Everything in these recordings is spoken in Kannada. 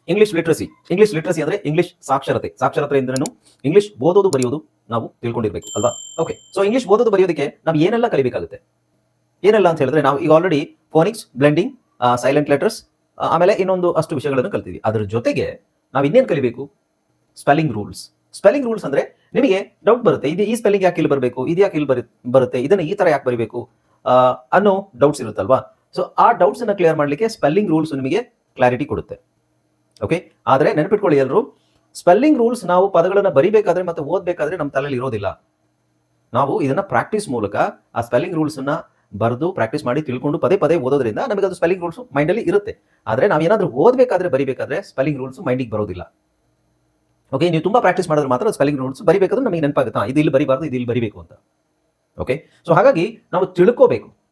ಇಂಗ್ಲಿಷ್ ಲಿಟ್ರಸಿ ಅಂದ್ರೆ ಇಂಗ್ಲಿಷ್ ಸಾಕ್ಷರತೆ. ಸಾಕ್ಷರತೆ ಎಂದ್ರೇನು? ಇಂಗ್ಲಿಷ್ ಓದೋದು ಬರೆಯೋದು ನಾವು ತಿಳ್ಕೊಂಡಿರ್ಬೇಕು ಅಲ್ವಾ? ಓಕೆ, ಸೊ ಇಂಗ್ಲಿಷ್ ಓದೋದು ಬರೆಯೋದಕ್ಕೆ ನಾವು ಏನೆಲ್ಲ ಕಲಿಬೇಕಾಗುತ್ತೆ? ಏನೆಲ್ಲ ಅಂತ ಹೇಳಿದ್ರೆ, ನಾವು ಈಗ already phonics, blending, silent letters, ಆಮೇಲೆ ಇನ್ನೊಂದು ಅಷ್ಟು ವಿಷಯಗಳನ್ನು ಕಲ್ತೀವಿ. ಅದ್ರ ಜೊತೆಗೆ ನಾವು ಇನ್ನೇನು ಕಲಿಬೇಕು? Spelling rules. ಸ್ಪೆಲ್ಲಿಂಗ್ ರೂಲ್ಸ್ ಅಂದ್ರೆ ನಿಮಗೆ ಡೌಟ್ ಬರುತ್ತೆ, ಇದು ಈ ಸ್ಪೆಲ್ಲಿಂಗ್ ಯಾಕೆ ಇಲ್ಲಿ ಬರಬೇಕು, ಇದು ಯಾಕೆ ಇಲ್ಲಿ ಬರುತ್ತೆ, ಇದನ್ನ ಈ ತರ ಯಾಕೆ ಬರೀಬೇಕು ಅನ್ನೋ ಡೌಟ್ಸ್ ಇರುತ್ತಲ್ವಾ? ಸೊ ಆ ಡೌಟ್ಸ್ ಅನ್ನ ಕ್ಲಿಯರ್ ಮಾಡಲಿಕ್ಕೆ ಸ್ಪೆಲ್ಲಿಂಗ್ ರೂಲ್ಸ್ ನಿಮಗೆ ಕ್ಲಾರಿಟಿ ಕೊಡುತ್ತೆ. ಓಕೆ, ಆದ್ರೆ ನೆನಪಿಟ್ಕೊಳ್ಳಿ ಎಲ್ಲರೂ, ಸ್ಪೆಲ್ಲಿಂಗ್ ರೂಲ್ಸ್ ನಾವು ಪದಗಳನ್ನ ಬರಿಬೇಕಾದ್ರೆ ಮತ್ತೆ ಓದಬೇಕಾದ್ರೆ ನಮ್ಮ ತಲೆಯಲ್ಲಿ ಇರೋದಿಲ್ಲ. ನಾವು ಇದನ್ನ ಪ್ರಾಕ್ಟೀಸ್ ಮೂಲಕ ಆ ಸ್ಪೆಲ್ಲಿಂಗ್ ರೂಲ್ಸ್ ಅನ್ನ ಬರೆದು ಪ್ರಾಕ್ಟೀಸ್ ಮಾಡಿ ತಿಳ್ಕೊಂಡು ಪದೇ ಪದೇ ಓದೋದ್ರಿಂದ ನಮಗೆ ಅದು ಸ್ಪೆಲ್ಲಿಂಗ್ ರೂಲ್ಸ್ ಮೈಂಡ್ ಅಲ್ಲಿ ಇರುತ್ತೆ. ಆದ್ರೆ ನಾವು ಏನಾದ್ರೂ ಓದಬೇಕಾದ್ರೆ ಬರಿಬೇಕಾದ್ರೆ ಸ್ಪೆಲ್ಲಿಂಗ್ ರೂಲ್ಸ್ ಮೈಂಡಿಗೆ ಬರೋದಿಲ್ಲ. ಓಕೆ, ನೀವು ತುಂಬಾ ಪ್ರಾಕ್ಟೀಸ್ ಮಾಡಿದ್ರೆ ಮಾತ್ರ ಸ್ಪೆಲ್ಲಿಂಗ್ ರೂಲ್ಸ್ ಬರಿಬೇಕಾದ್ರೆ ನಮಗೆ ನೆನಪಾಗುತ್ತೆ, ಇದು ಇಲ್ಲಿ ಬರಿಬಾರ್ದು, ಇದು ಇಲ್ಲಿ ಬರಿಬೇಕು ಅಂತ. ಓಕೆ, ಸೊ ಹಾಗಾಗಿ ನಾವು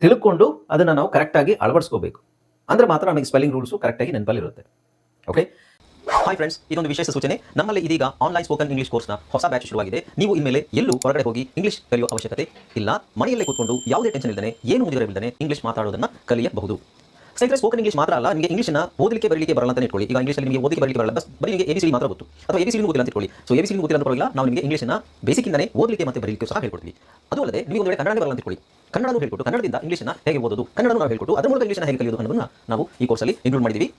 ತಿಳ್ಕೊಂಡು ಅದನ್ನ ನಾವು ಕರೆಕ್ಟ್ ಆಗಿ ಅಳವಡಿಸ್ಕೋಬೇಕು. ಅಂದ್ರೆ ಮಾತ್ರ ನಮಗೆ ಸ್ಪೆಲ್ಲಿಂಗ್ ರೂಲ್ಸ್ ಕರೆಕ್ಟ್ ಆಗಿ ನೆನಪಲ್ಲಿ ಇರುತ್ತೆ. ಓಕೆ, ಹಾಯ್ ಫ್ರೆಂಡ್ಸ್, ಇದೊಂದು ವಿಶೇಷ ಸೂಚನೆ. ನಮ್ಮಲ್ಲಿ ಇದೀಗ ಆನ್ಲೈನ್ ಸ್ಪೋಕನ್ ಇಂಗ್ಲಿಷ್ ಕೋರ್ಸ್ನ ಹೊಸ ಬ್ಯಾಚ್ ಶುರುವಾಗಿದೆ. ನೀವು ಇನ್ಮೇಲೆ ಎಲ್ಲೂ ಹೊರಗಡೆ ಹೋಗಿ ಇಂಗ್ಲಿಷ್ ಕಲಿಯುವ ಅವಶ್ಯಕತೆ ಇಲ್ಲ. ಮನೆಯಲ್ಲೇ ಕೂತ್ಕೊಂಡು ಯಾವುದೇ ಟೆನ್ಷನ್ ಇಲ್ಲದೆ, ಏನು ಮುಗಿದಿರಬಿಲ್ಲದೆ ಇಂಗ್ಲಿಷ್ ಮಾತಾಡೋದನ್ನ ಕಲಿಯಬಹುದು. ಸ್ನೇಹಿತರೆ, ಸ್ಪೋಕನ್ ಇಂಗ್ಲಿಷ್ ಮಾತ್ರ ಅಲ್ಲ, ನಿಮಗೆ ಇಂಗ್ಲಿಷ್ನ ಓದಲಿಕ್ಕೆ ಬರಲಿಕ್ಕೆ ಬರಲ್ಲ ಅಂತ ಇಟ್ಕೊಳ್ಳಿ. ಈಗ ಇಂಗ್ಲಿಷಲ್ಲಿ ನಿಮಗೆ ಓದಲಿಕ್ಕೆ ಬರಲಿಕ್ಕೆ ಬರಲ್ಲ, ಬರೀ ನಿಮಗೆ ABCD ಮಾತ್ರ ಗೊತ್ತು, ಅಥವಾ ABCD ಗೊತ್ತಿಲ್ಲ ಅಂತ ಇಟ್ಕೊಳ್ಳಿ. ಸೊ ABCD ಗೊತ್ತಿಲ್ಲ ಅಂತ ಪರವಾಗಿಲ್ಲ, ನಾವು ನಿಮಗೆ ಇಂಗ್ಲಿಷ್ನ ಬೇಸಿಕ್ಕಿಂದನೇ ಓದಲಿಕ್ಕೆ ಮತ್ತೆ ಬರಲಿಕ್ಕೆ ಸಹ ಹೇಳ್ಕೊಡ್ತೀವಿ. ಅದು ಅಲ್ಲದೆ ನೀವು ಒಂದು ವೇಳೆ ಕನ್ನಡ ಬರಲ್ಲ ಅಂತ ಇಟ್ಕೊಳ್ಳಿ, ಕನ್ನಡನೂ ಹೇಳ್ಕೊಟ್ಟು ಕನ್ನಡದಿಂದ ಇಂಗ್ಲಿಷ್ನ ಹೇಗೆ ಓದೋದು, ಕನ್ನಡನೂ ನಾವು ಹೇಳ್ಕೊಟ್ಟು ಅದರ ಮೂಲಕ ಇಂಗ್ಲಿಷ್ನ ಹೇಗೆ ಕಲಿಯೋದು ಅನ್ನೋದನ್ನ ನಾವು ಈ ಕೋರ್ಸಲ್ಲಿ ಇನ್ಕ್ಲೂಡ್ ಮಾಡಿದ್ದೀವಿ.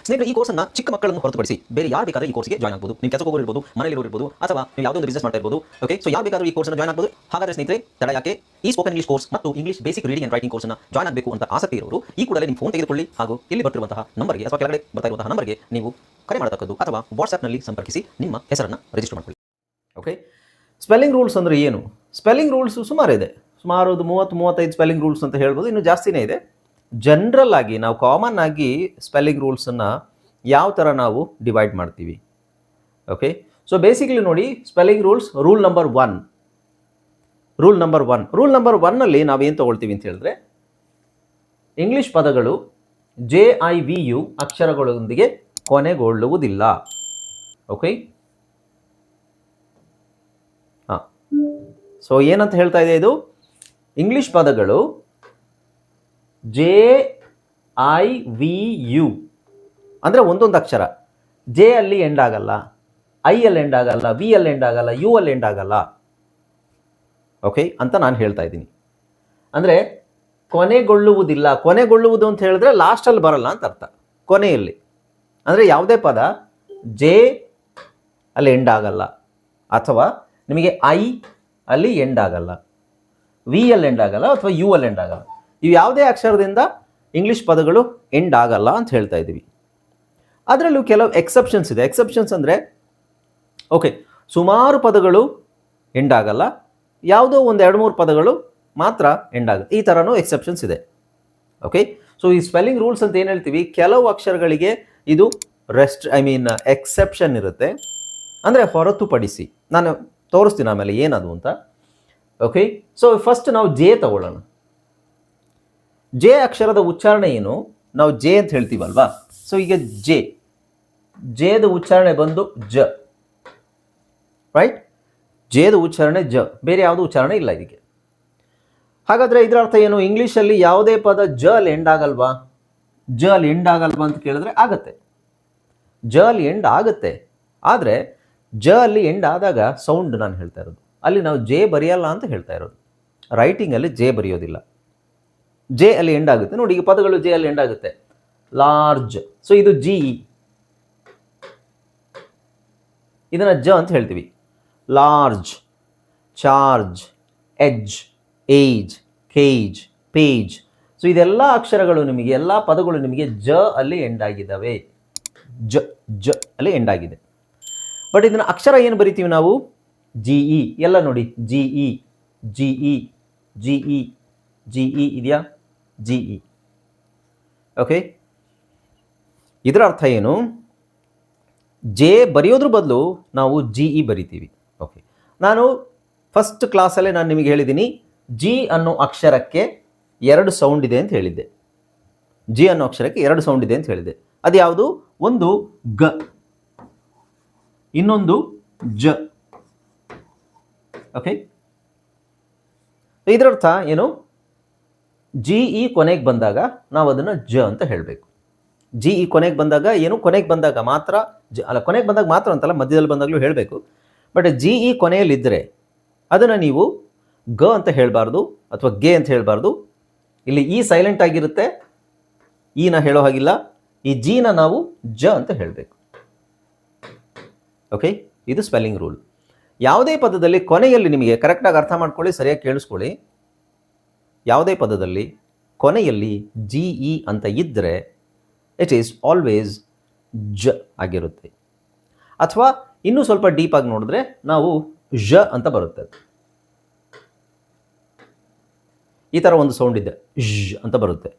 ಸ್ನೇಹಿತರೆ, ಈ ಕೋರ್ಸ್ನ ಚಿಕ್ಕ ಮಕ್ಕಳನ್ನು ಹೊರತುಪಡಿಸಿ ಬೇರೆ ಯಾರು ಬೇಕಾದ್ರೆ ಈ ಕೋರ್ಸ್ಗೆ ಜಾಯ್ನ್ ಆಗಬಹುದು. ನೀವು ಕೆಲಸಕ್ಕೆ ಹೋಗಿರ್ಬೋದು, ಮನೆಯಲ್ಲಿ ಇರ್ಬೋದು, ಅಥವಾ ನೀವು ಯಾವುದೋ ಒಂದು ಬಿಸ್ನೆಸ್ ಮಾಡ್ತಾ ಇರ್ಬೋದು. ಓಕೆ, ಸೊ ಯಾರು ಬೇಕಾದ್ರೂ ಈ ಕೋರ್ಸ್ನ ಜಾಯ್ನ್ ಆಗಬಹುದು. ಹಾಗಾದ್ರೆ ಸ್ನೇಹಿತರೆ, ತಡ ಯಾಕೆ? ಈ ಸ್ಪೋಕನ್ ಇಂಗ್ಲಿಷ್ ಕೋರ್ಸ್ ಮತ್ತು English basic reading and writing ಕೋರ್ಸ್ನ ಜಾಯ್ನ್ ಆಗಬೇಕು ಅಂತ ಆಸಕ್ತಿ ಇರೋರು ಈ ಕೂಡಲೇ ನಿಮ್ಮ ಫೋನ್ ತೆಗೆದುಕೊಳ್ಳಿ ಹಾಗೂ ಇಲ್ಲಿ ಬರ್ತಿರುವಂತಹ ನಂಬರ್ಗೆ ಅಥವಾ ಕೆಳಗಡೆ ಬರ್ತಾ ಇರುವಂತಹ ನಂಬರ್ಗೆ ನೀವು ಕರೆ ಮಾಡತಕ್ಕದ್ದು ಅಥವಾ ವಾಟ್ಸ್ಆ್ಯಪ್ನಲ್ಲಿ ಸಂಪರ್ಕಿಸಿ ನಿಮ್ಮ ಹೆಸರನ್ನು ರಿಜಿಸ್ಟರ್ ಮಾಡಿಕೊಳ್ಳಿ. ಓಕೆ, ಸ್ಪೆಲ್ಲಿಂಗ್ ರೂಲ್ಸ್ ಅಂದ್ರೆ ಏನು? ಸ್ಪೆಲ್ಲಿಂಗ್ ರೂಲ್ಸ್ ಸುಮಾರು 30-35 ಸ್ಪೆಲ್ಲಿಂಗ್ ರೂಲ್ಸ್ ಅಂತ ಹೇಳ್ಬೋದು, ಇನ್ನು ಜಾಸ್ತಿನೇ ಇದೆ. ಜನರಲ್ ಆಗಿ ನಾವು ಕಾಮನ್ ಆಗಿ ಸ್ಪೆಲ್ಲಿಂಗ್ ರೂಲ್ಸನ್ನು ಯಾವ ಥರ ನಾವು ಡಿವೈಡ್ ಮಾಡ್ತೀವಿ? ಓಕೆ, ಸೊ ಬೇಸಿಕಲಿ ನೋಡಿ, spelling rules rule number one ಅಲ್ಲಿ ನಾವೇನು ತಗೊಳ್ತೀವಿ ಅಂತ ಹೇಳಿದ್ರೆ, ಇಂಗ್ಲಿಷ್ ಪದಗಳು JIVU ಅಕ್ಷರಗಳೊಂದಿಗೆ ಕೊನೆಗೊಳ್ಳುವುದಿಲ್ಲ. ಓಕೆ, ಸೊ ಏನಂತ ಹೇಳ್ತಾ ಇದೆ ಇದು? ಇಂಗ್ಲಿಷ್ ಪದಗಳು JIVU ಅಂದರೆ ಒಂದೊಂದು ಅಕ್ಷರ ಜೆ ಅಲ್ಲಿ ಎಂಡ್ ಆಗಲ್ಲ, ಐ ಅಲ್ಲಿ ಎಂಡ್ ಆಗಲ್ಲ, ವಿ ಅಲ್ಲಿ ಎಂಡ್ ಆಗಲ್ಲ, ಯು ಅಲ್ಲಿ ಎಂಡ್ ಆಗಲ್ಲ. ಓಕೆ ಅಂತ ನಾನು ಹೇಳ್ತಾ ಇದ್ದೀನಿ. ಅಂದರೆ ಕೊನೆಗೊಳ್ಳುವುದು ಅಂತ ಹೇಳಿದ್ರೆ ಲಾಸ್ಟಲ್ಲಿ ಬರಲ್ಲ ಅಂತ ಅರ್ಥ. ಕೊನೆಯಲ್ಲಿ ಅಂದರೆ ಯಾವುದೇ ಪದ ಜೆ ಅಲ್ಲಿ ಎಂಡ್ ಆಗಲ್ಲ, ಅಥವಾ ನಿಮಗೆ ಐ ಅಲ್ಲಿ ಎಂಡ್ ಆಗಲ್ಲ, ವಿ ಅಲ್ಲಿ ಎಂಡ್ ಆಗಲ್ಲ, ಅಥವಾ ಯು ಅಲ್ಲಿ ಎಂಡ್ ಆಗಲ್ಲ. ಇವು ಯಾವುದೇ ಅಕ್ಷರದಿಂದ ಇಂಗ್ಲಿಷ್ ಪದಗಳು ಎಂಡ್ ಆಗಲ್ಲ ಅಂತ ಹೇಳ್ತಾ ಇದ್ದೀವಿ. ಅದರಲ್ಲೂ ಕೆಲವು ಎಕ್ಸೆಪ್ಷನ್ಸ್ ಇದೆ. ಎಕ್ಸೆಪ್ಷನ್ಸ್ ಅಂದರೆ ಓಕೆ, ಸುಮಾರು ಪದಗಳು ಎಂಡ್ ಆಗಲ್ಲ, ಯಾವುದೋ ಒಂದು 2-3 ಪದಗಳು ಮಾತ್ರ ಎಂಡ್ ಆಗುತ್ತೆ, ಈ ಥರನೂ ಎಕ್ಸೆಪ್ಷನ್ಸ್ ಇದೆ. ಓಕೆ, ಸೊ ಈ ಸ್ಪೆಲ್ಲಿಂಗ್ ರೂಲ್ಸ್ ಅಂತ ಏನು ಹೇಳ್ತೀವಿ, ಕೆಲವು ಅಕ್ಷರಗಳಿಗೆ ಇದು ಎಕ್ಸೆಪ್ಷನ್ ಇರುತ್ತೆ, ಅಂದರೆ ಹೊರತುಪಡಿಸಿ. ನಾನು ತೋರಿಸ್ತೀನಿ ಆಮೇಲೆ ಏನದು ಅಂತ. ಓಕೆ, ಸೊ ಫಸ್ಟ್ ನಾವು ಜೆ ತಗೊಳ್ಳೋಣ. ಜೆ ಅಕ್ಷರದ ಉಚ್ಚಾರಣೆ ಏನು? ನಾವು ಜೆ ಅಂತ ಹೇಳ್ತೀವಲ್ವಾ? ಸೊ ಈಗ ಜೇದ ಉಚ್ಚಾರಣೆ ಬಂದು ಜ, ರೈಟ್? ಜೇದ ಉಚ್ಚಾರಣೆ ಜ, ಬೇರೆ ಯಾವುದೂ ಉಚ್ಚಾರಣೆ ಇಲ್ಲ ಇದಕ್ಕೆ. ಹಾಗಾದ್ರೆ ಇದರ ಅರ್ಥ ಏನು? ಇಂಗ್ಲಿಷಲ್ಲಿ ಯಾವುದೇ ಪದ ಜ ಅಲ್ಲಿ ಎಂಡ್ ಆಗಲ್ವಾ? ಜ ಅಲ್ಲಿ ಎಂಡ್ ಆಗಲ್ವಾ ಅಂತ ಕೇಳಿದ್ರೆ ಆಗತ್ತೆ, ಜ ಅಲ್ಲಿ ಎಂಡ್ ಆಗುತ್ತೆ. ಆದರೆ ಜ ಅಲ್ಲಿ ಎಂಡ್ ಆದಾಗ ಸೌಂಡ್ ನಾನು ಹೇಳ್ತಾ ಇರೋದು, ಅಲ್ಲಿ ನಾವು ಜೆ ಬರೆಯಲ್ಲ ಅಂತ ಹೇಳ್ತಾ ಇರೋದು. ರೈಟಿಂಗಲ್ಲಿ ಜೆ ಬರೆಯೋದಿಲ್ಲ, ಜೆ ಅಲ್ಲಿ ಎಂಡ್ ಆಗುತ್ತೆ. ನೋಡಿ, ಈಗ ಪದಗಳು ಜೆ ಅಲ್ಲಿ ಎಂಡ್ ಆಗುತ್ತೆ. ಲಾರ್ಜ್, ಸೊ ಇದು GE, ಇದನ್ನ ಜ ಅಂತ ಹೇಳ್ತೀವಿ. Large, charge, edge, age, cage, page. So ಇದೆಲ್ಲ ಅಕ್ಷರಗಳು ನಿಮಗೆ, ಎಲ್ಲ ಪದಗಳು ನಿಮಗೆ ಜ ಅಲ್ಲಿ ಎಂಡ್ ಆಗಿದ್ದಾವೆ. ಜ ಅಲ್ಲಿ ಎಂಡ್ ಆಗಿದೆ. ಬಟ್ ಇದನ್ನ ಅಕ್ಷರ ಏನು ಬರಿತೀವಿ ನಾವು? GE. ಎಲ್ಲ ನೋಡಿ, GE ಇದೆಯಾ? GE. ಓಕೆ, ಇದರ ಅರ್ಥ ಏನು? ಜೆ ಬರೆಯೋದ್ರ ಬದಲು ನಾವು GE ಬರಿತೀವಿ. ಓಕೆ, ನಾನು ಫಸ್ಟ್ ಕ್ಲಾಸಲ್ಲೇ ನಾನು ನಿಮಗೆ ಹೇಳಿದ್ದೀನಿ, ಜಿ ಅನ್ನೋ ಅಕ್ಷರಕ್ಕೆ 2 ಸೌಂಡ್ ಇದೆ ಅಂತ ಹೇಳಿದ್ದೆ. ಜಿ ಅನ್ನೋ ಅಕ್ಷರಕ್ಕೆ 2 ಸೌಂಡ್ ಇದೆ ಅಂತ ಹೇಳಿದ್ದೆ. ಅದು ಯಾವುದು? ಒಂದು ಗ, ಇನ್ನೊಂದು ಜ. ಓಕೆ, ಇದರರ್ಥ ಏನು? GE ಕೊನೆಗೆ ಬಂದಾಗ ನಾವು ಅದನ್ನು ಜ ಅಂತ ಹೇಳಬೇಕು. ಜಿ ಇ ಕೊನೆಗೆ ಬಂದಾಗ ಏನು, ಕೊನೆಗೆ ಬಂದಾಗ ಮಾತ್ರ ಕೊನೆಗೆ ಬಂದಾಗ ಮಾತ್ರ ಅಂತಲ್ಲ, ಮಧ್ಯದಲ್ಲಿ ಬಂದಾಗಲೂ ಹೇಳಬೇಕು. ಬಟ್ ಜಿ ಇ ಕೊನೆಯಲ್ಲಿದ್ದರೆ ಅದನ್ನು ನೀವು ಗ ಅಂತ ಹೇಳಬಾರ್ದು ಅಥವಾ ಗೆ ಅಂತ ಹೇಳಬಾರ್ದು. ಇಲ್ಲಿ ಇ ಸೈಲೆಂಟ್ ಆಗಿರುತ್ತೆ, ಇನ ಹೇಳೋ ಹಾಗಿಲ್ಲ. ಈ ಜಿನ ನಾವು ಜ ಅಂತ ಹೇಳಬೇಕು. ಓಕೆ, ಇದು ಸ್ಪೆಲ್ಲಿಂಗ್ ರೂಲ್. ಯಾವುದೇ ಪದದಲ್ಲಿ ಕೊನೆಯಲ್ಲಿ ನಿಮಗೆ ಕರೆಕ್ಟಾಗಿ ಅರ್ಥ ಮಾಡ್ಕೊಳ್ಳಿ, ಸರಿಯಾಗಿ ಕೇಳಿಸ್ಕೊಳ್ಳಿ. ಯಾವುದೇ ಪದದಲ್ಲಿ ಕೊನೆಯಲ್ಲಿ ಜಿ ಇ ಅಂತ ಇದ್ದರೆ ಇಟ್ ಈಸ್ ಆಲ್ವೇಸ್ ಜ ಆಗಿರುತ್ತೆ. ಅಥವಾ ಇನ್ನೂ ಸ್ವಲ್ಪ ಡೀಪಾಗಿ ನೋಡಿದ್ರೆ ನಾವು ಝ ಅಂತ ಬರುತ್ತೆ. ಈ ಥರ ಒಂದು ಸೌಂಡ್ ಇದೆ, ಝ್ ಅಂತ ಬರುತ್ತೆ,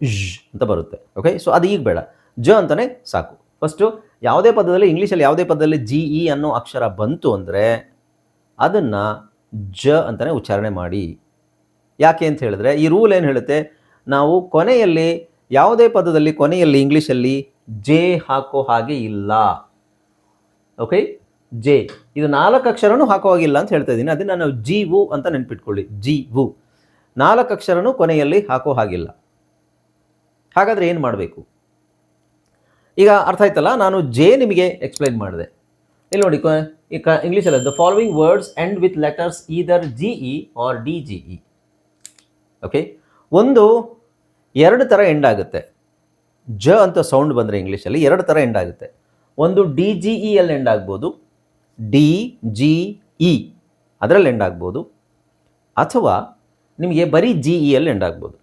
ಝ್ ಅಂತ ಬರುತ್ತೆ. ಓಕೆ, ಸೊ ಅದು ಈಗ ಬೇಡ, ಜ ಅಂತಲೇ ಸಾಕು. ಫಸ್ಟು ಯಾವುದೇ ಪದದಲ್ಲಿ, ಇಂಗ್ಲೀಷಲ್ಲಿ ಯಾವುದೇ ಪದದಲ್ಲಿ ಜಿ ಇ ಅನ್ನೋ ಅಕ್ಷರ ಬಂತು ಅಂದರೆ ಅದನ್ನು ಜ ಅಂತಲೇ ಉಚ್ಚಾರಣೆ ಮಾಡಿ. ಯಾಕೆ ಅಂತ ಹೇಳಿದ್ರೆ ಈ ರೂಲ್ ಏನು ಹೇಳುತ್ತೆ, ನಾವು ಕೊನೆಯಲ್ಲಿ ಯಾವುದೇ ಪದದಲ್ಲಿ ಕೊನೆಯಲ್ಲಿ ಇಂಗ್ಲೀಷಲ್ಲಿ ಜೆ ಹಾಕೋ ಹಾಗೆ ಇಲ್ಲ. ಓಕೆ, ಜೆ ಇದು 4 ಅಕ್ಷರನೂ ಹಾಕೋ ಹಾಗಿಲ್ಲ ಅಂತ ಹೇಳ್ತಾ ಇದ್ದೀನಿ. ಅದನ್ನು ನಾವು ಜಿ ವು ಅಂತ ನೆನ್ಪಿಟ್ಕೊಳ್ಳಿ. ಜಿ ವು 4 ಅಕ್ಷರನೂ ಕೊನೆಯಲ್ಲಿ ಹಾಕೋ ಹಾಗಿಲ್ಲ. ಹಾಗಾದರೆ ಏನು ಮಾಡಬೇಕು? ಈಗ ಅರ್ಥ ಆಯ್ತಲ್ಲ, ನಾನು ಜೆ ನಿಮಗೆ ಎಕ್ಸ್ಪ್ಲೈನ್ ಮಾಡಿದೆ. ಇಲ್ಲಿ ನೋಡಿ, ಇಂಗ್ಲೀಷಲ್ಲಿ the following words end with letters either G E R D G E. Okay, ಒಂದು 2 ಥರ ಎಂಡ್ ಆಗುತ್ತೆ. ಜ ಅಂತ ಸೌಂಡ್ ಬಂದರೆ ಇಂಗ್ಲೀಷಲ್ಲಿ 2 ಥರ ಎಂಡ್ ಆಗುತ್ತೆ. ಒಂದು ಡಿ ಜಿ ಇ ಅಲ್ಲಿ ಎಂಡ್ ಆಗ್ಬೋದು, ಡಿ ಜಿ ಇ ಅದರಲ್ಲಿ ಎಂಡ್ ಆಗ್ಬೋದು, ಅಥವಾ ನಿಮಗೆ ಬರೀ ಜಿ ಇ ಅಲ್ಲಿ ಎಂಡ್ ಆಗ್ಬೋದು.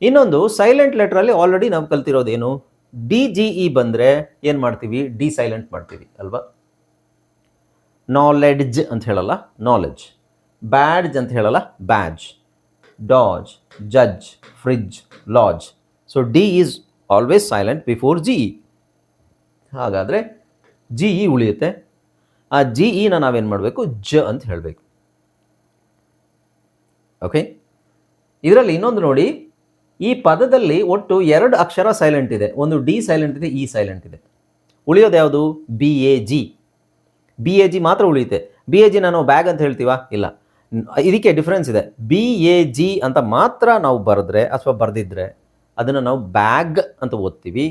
ಇನ್ನೊಂದು ಸೈಲೆಂಟ್ ಲೆಟ್ರಲ್ಲಿ ಆಲ್ರೆಡಿ ನಾವು ಕಲ್ತಿರೋದೇನು, ಡಿ ಜಿ ಇ ಬಂದರೆ ಏನು ಮಾಡ್ತೀವಿ, ಡಿ ಸೈಲೆಂಟ್ ಮಾಡ್ತೀವಿ ಅಲ್ವಾ. ನಾಲೆಡ್ಜ್ ಅಂತ ಹೇಳಲ್ಲ, ನಾಲೆಡ್ಜ್. ಬ್ಯಾಡ್ಜ್ ಅಂತ ಹೇಳಲ್ಲ, badge. ಡಾಜ್, judge, fridge, lodge. So D is always silent before G E. ಹಾಗಾದರೆ ಜಿ ಇ ಉಳಿಯುತ್ತೆ. ಆ ಜಿ ಇನ ನಾವೇನು ಮಾಡಬೇಕು, ಜ ಅಂತ ಹೇಳಬೇಕು. ಓಕೆ, ಇದರಲ್ಲಿ ಇನ್ನೊಂದು ನೋಡಿ, ಈ ಪದದಲ್ಲಿ ಒಟ್ಟು 2 ಅಕ್ಷರ ಸೈಲೆಂಟ್ ಇದೆ. ಒಂದು ಡಿ ಸೈಲೆಂಟ್ ಇದೆ, ಇ ಸೈಲೆಂಟ್ ಇದೆ. ಉಳಿಯೋದು ಯಾವುದು, B A G. B A G ಮಾತ್ರ ಉಳಿಯುತ್ತೆ. ಬಿ ಎ ಜಿ ನಾವು ಬ್ಯಾಗ್ ಅಂತ ಹೇಳ್ತೀವಾ, ಇಲ್ಲ. ಇದಕ್ಕೆ ಡಿಫ್ರೆನ್ಸ್ ಇದೆ. ಬಿ ಎ ಜಿ ಅಂತ ಮಾತ್ರ ನಾವು ಬರೆದ್ರೆ ಅಥವಾ ಬರೆದಿದ್ರೆ ಅದನ್ನು ನಾವು ಬ್ಯಾಗ್ ಅಂತ ಓದ್ತೀವಿ.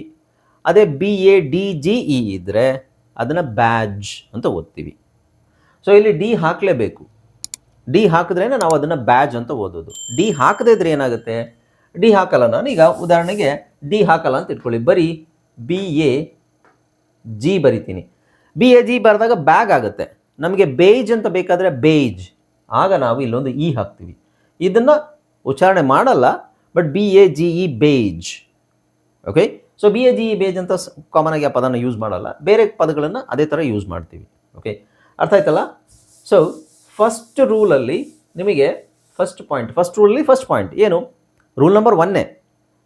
ಅದೇ B A D G E ಇದ್ದರೆ ಅದನ್ನು ಬ್ಯಾಡ್ಜ್ ಅಂತ ಓದ್ತೀವಿ. ಸೊ ಇಲ್ಲಿ ಡಿ ಹಾಕಲೇಬೇಕು. ಡಿ ಹಾಕಿದ್ರೇ ನಾವು ಅದನ್ನು ಬ್ಯಾಡ್ಜ್ ಅಂತ ಓದೋದು. ಡಿ ಹಾಕದೇ ಇದ್ರೆ ಏನಾಗುತ್ತೆ, ಡಿ ಹಾಕಲ್ಲ. ನಾನು ಈಗ ಉದಾಹರಣೆಗೆ ಡಿ ಹಾಕಲ್ಲ ಅಂತ ಇಟ್ಕೊಳ್ಳಿ, ಬರೀ ಬಿ ಎ ಜಿ ಬರಿತೀನಿ. ಬಿ ಎ ಜಿ ಬರೆದಾಗ ಬ್ಯಾಗ್ ಆಗುತ್ತೆ. ನಮಗೆ ಬೇಜ್ ಅಂತ ಬೇಕಾದರೆ ಬೇಜ್, ಆಗ ನಾವು ಇಲ್ಲೊಂದು ಇ ಹಾಕ್ತೀವಿ. ಇದನ್ನು ಉಚ್ಚಾರಣೆ ಮಾಡಲ್ಲ, but B A G E beige. Okay, so B A G E beige ಅಂತ ಕಾಮನ್ ಆಗಿ ಆ ಪದನ ಯೂಸ್ ಮಾಡಲ್ಲ, ಬೇರೆ ಪದಗಳನ್ನು ಅದೇ ಥರ ಯೂಸ್ ಮಾಡ್ತೀವಿ. ಓಕೆ, ಅರ್ಥ ಆಯ್ತಲ್ಲ. ಸೊ ಫಸ್ಟ್ ರೂಲಲ್ಲಿ ನಿಮಗೆ ಫಸ್ಟ್ ರೂಲಲ್ಲಿ ಫಸ್ಟ್ ಪಾಯಿಂಟ್ ಏನು, ರೂಲ್ ನಂಬರ್ 1.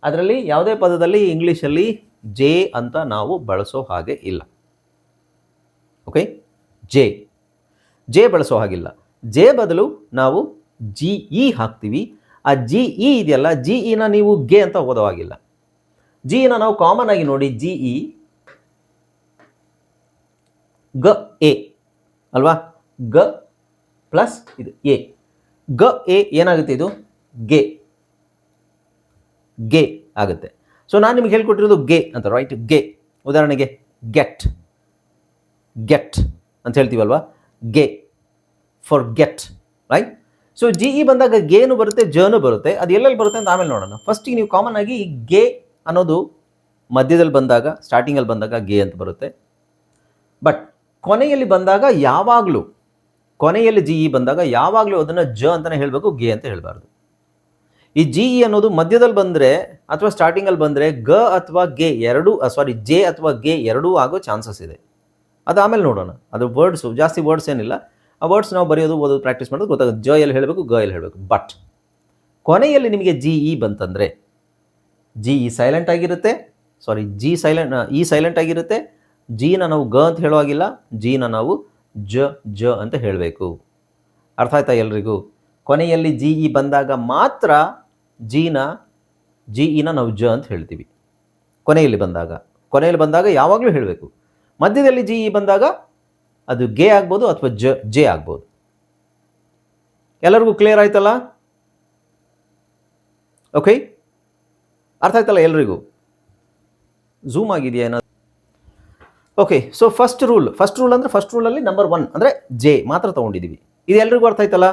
ಅದರಲ್ಲಿ ಯಾವುದೇ ಪದದಲ್ಲಿ ಇಂಗ್ಲೀಷಲ್ಲಿ ಜೆ ಅಂತ ನಾವು ಬಳಸೋ ಹಾಗೆ ಇಲ್ಲ. ಓಕೆ, ಜೆ ಬಳಸೋ ಹಾಗಿಲ್ಲ. ಜೆ ಬದಲು ನಾವು ಜಿ ಇ ಹಾಕ್ತೀವಿ. ಆ ಜಿ ಇ ಇದೆಯಲ್ಲ, ಜಿ ಇನ ನೀವು ಗೆ ಅಂತ ಓದೋ ಹಾಗಿಲ್ಲ. ಜಿ ಇನ ನಾವು ಕಾಮನ್ ಆಗಿ ನೋಡಿ, ಜಿ ಇ ಗ ಎ ಅಲ್ವಾ, ಗ ಪ್ಲಸ್ ಇದು ಎ, ಗ ಎ ಏನಾಗುತ್ತೆ, ಇದು ಗೆ ಆಗುತ್ತೆ. ಸೊ ನಾನು ನಿಮ್ಗೆ ಹೇಳ್ಕೊಟ್ಟಿರೋದು ಗೆ ಅಂತ, ರೈಟ್. ಗೆ ಉದಾಹರಣೆಗೆ ಗೆಟ್ ಅಂತ ಹೇಳ್ತೀವಲ್ವಾ, ಗೆ for get, right. So G E ಬಂದಾಗ ಗೇನು ಬರುತ್ತೆ, ಜನು ಬರುತ್ತೆ. ಅದು ಎಲ್ಲೆಲ್ಲಿ ಬರುತ್ತೆ ಅಂತ ಆಮೇಲೆ ನೋಡೋಣ. ಫಸ್ಟಿಗೆ ನೀವು ಕಾಮನ್ ಆಗಿ ಗೆ ಅನ್ನೋದು ಮಧ್ಯದಲ್ಲಿ ಬಂದಾಗ, ಸ್ಟಾರ್ಟಿಂಗಲ್ಲಿ ಬಂದಾಗ ಗೆ ಅಂತ ಬರುತ್ತೆ. ಬಟ್ ಕೊನೆಯಲ್ಲಿ ಬಂದಾಗ ಯಾವಾಗಲೂ, ಕೊನೆಯಲ್ಲಿ ಜಿ ಇ ಬಂದಾಗ ಯಾವಾಗಲೂ ಅದನ್ನು ಜ ಅಂತಲೇ ಹೇಳಬೇಕು, ಗೆ ಅಂತ ಹೇಳಬಾರ್ದು. ಈ ಜಿ ಇ ಅನ್ನೋದು ಮಧ್ಯದಲ್ಲಿ ಬಂದರೆ ಅಥವಾ ಸ್ಟಾರ್ಟಿಂಗಲ್ಲಿ ಬಂದರೆ ಗ ಅಥವಾ ಗೆ ಎರಡೂ, ಜೆ ಅಥವಾ ಗೆ ಎರಡೂ ಆಗೋ ಚಾನ್ಸಸ್ ಇದೆ. ಅದು ಆಮೇಲೆ ನೋಡೋಣ. ಅದು ವರ್ಡ್ಸು, ಜಾಸ್ತಿ ವರ್ಡ್ಸ್ ಏನಿಲ್ಲ. ಆ ವರ್ಡ್ಸ್ ನಾವು ಬರೆಯೋದು, ಓದೋದು, ಪ್ರಾಕ್ಟೀಸ್ ಮಾಡೋದು ಗೊತ್ತಾಗುತ್ತೆ. ಜ ಎಲ್ಲಿ ಹೇಳಬೇಕು, ಗ ಎಲ್ಲಿ ಹೇಳಬೇಕು. ಬಟ್ ಕೊನೆಯಲ್ಲಿ ನಿಮಗೆ ಜಿ ಇ ಬಂತಂದರೆ ಜಿ ಇ ಸೈಲೆಂಟ್ ಆಗಿರುತ್ತೆ, ಇ ಸೈಲೆಂಟ್ ಆಗಿರುತ್ತೆ. ಜಿನ ನಾವು ಗ ಅಂತ ಹೇಳೋ ಹಾಗಿಲ್ಲ, ಜಿನ ನಾವು ಜ ಅಂತ ಹೇಳಬೇಕು. ಅರ್ಥ ಆಯ್ತಾ ಎಲ್ರಿಗೂ? ಕೊನೆಯಲ್ಲಿ ಜಿ ಇ ಬಂದಾಗ ಮಾತ್ರ ಜಿ ಇನ ನಾವು ಜ ಅಂತ ಹೇಳ್ತೀವಿ. ಕೊನೆಯಲ್ಲಿ ಬಂದಾಗ ಯಾವಾಗಲೂ ಹೇಳಬೇಕು. ಮಧ್ಯದಲ್ಲಿ ಜಿ ಇ ಬಂದಾಗ ಅದು ಗೆ ಆಗ್ಬೋದು ಅಥವಾ ಜೆ ಆಗ್ಬೋದು. ಎಲ್ಲರಿಗೂ ಕ್ಲಿಯರ್ ಆಯ್ತಲ್ಲ? ಓಕೆ, ಅರ್ಥ ಆಯ್ತಲ್ಲ ಎಲ್ರಿಗೂ? ಝೂಮ್ ಆಗಿದೆಯಾ ಏನಾದ್ರು? ಓಕೆ, ಸೊ ಫಸ್ಟ್ ರೂಲ್ ಅಂದರೆ ಫಸ್ಟ್ ರೂಲಲ್ಲಿ ನಂಬರ್ 1 ಅಂದರೆ ಜೆ ಮಾತ್ರ ತೊಗೊಂಡಿದ್ದೀವಿ. ಇದು ಎಲ್ರಿಗೂ ಅರ್ಥ ಆಯ್ತಲ್ಲ?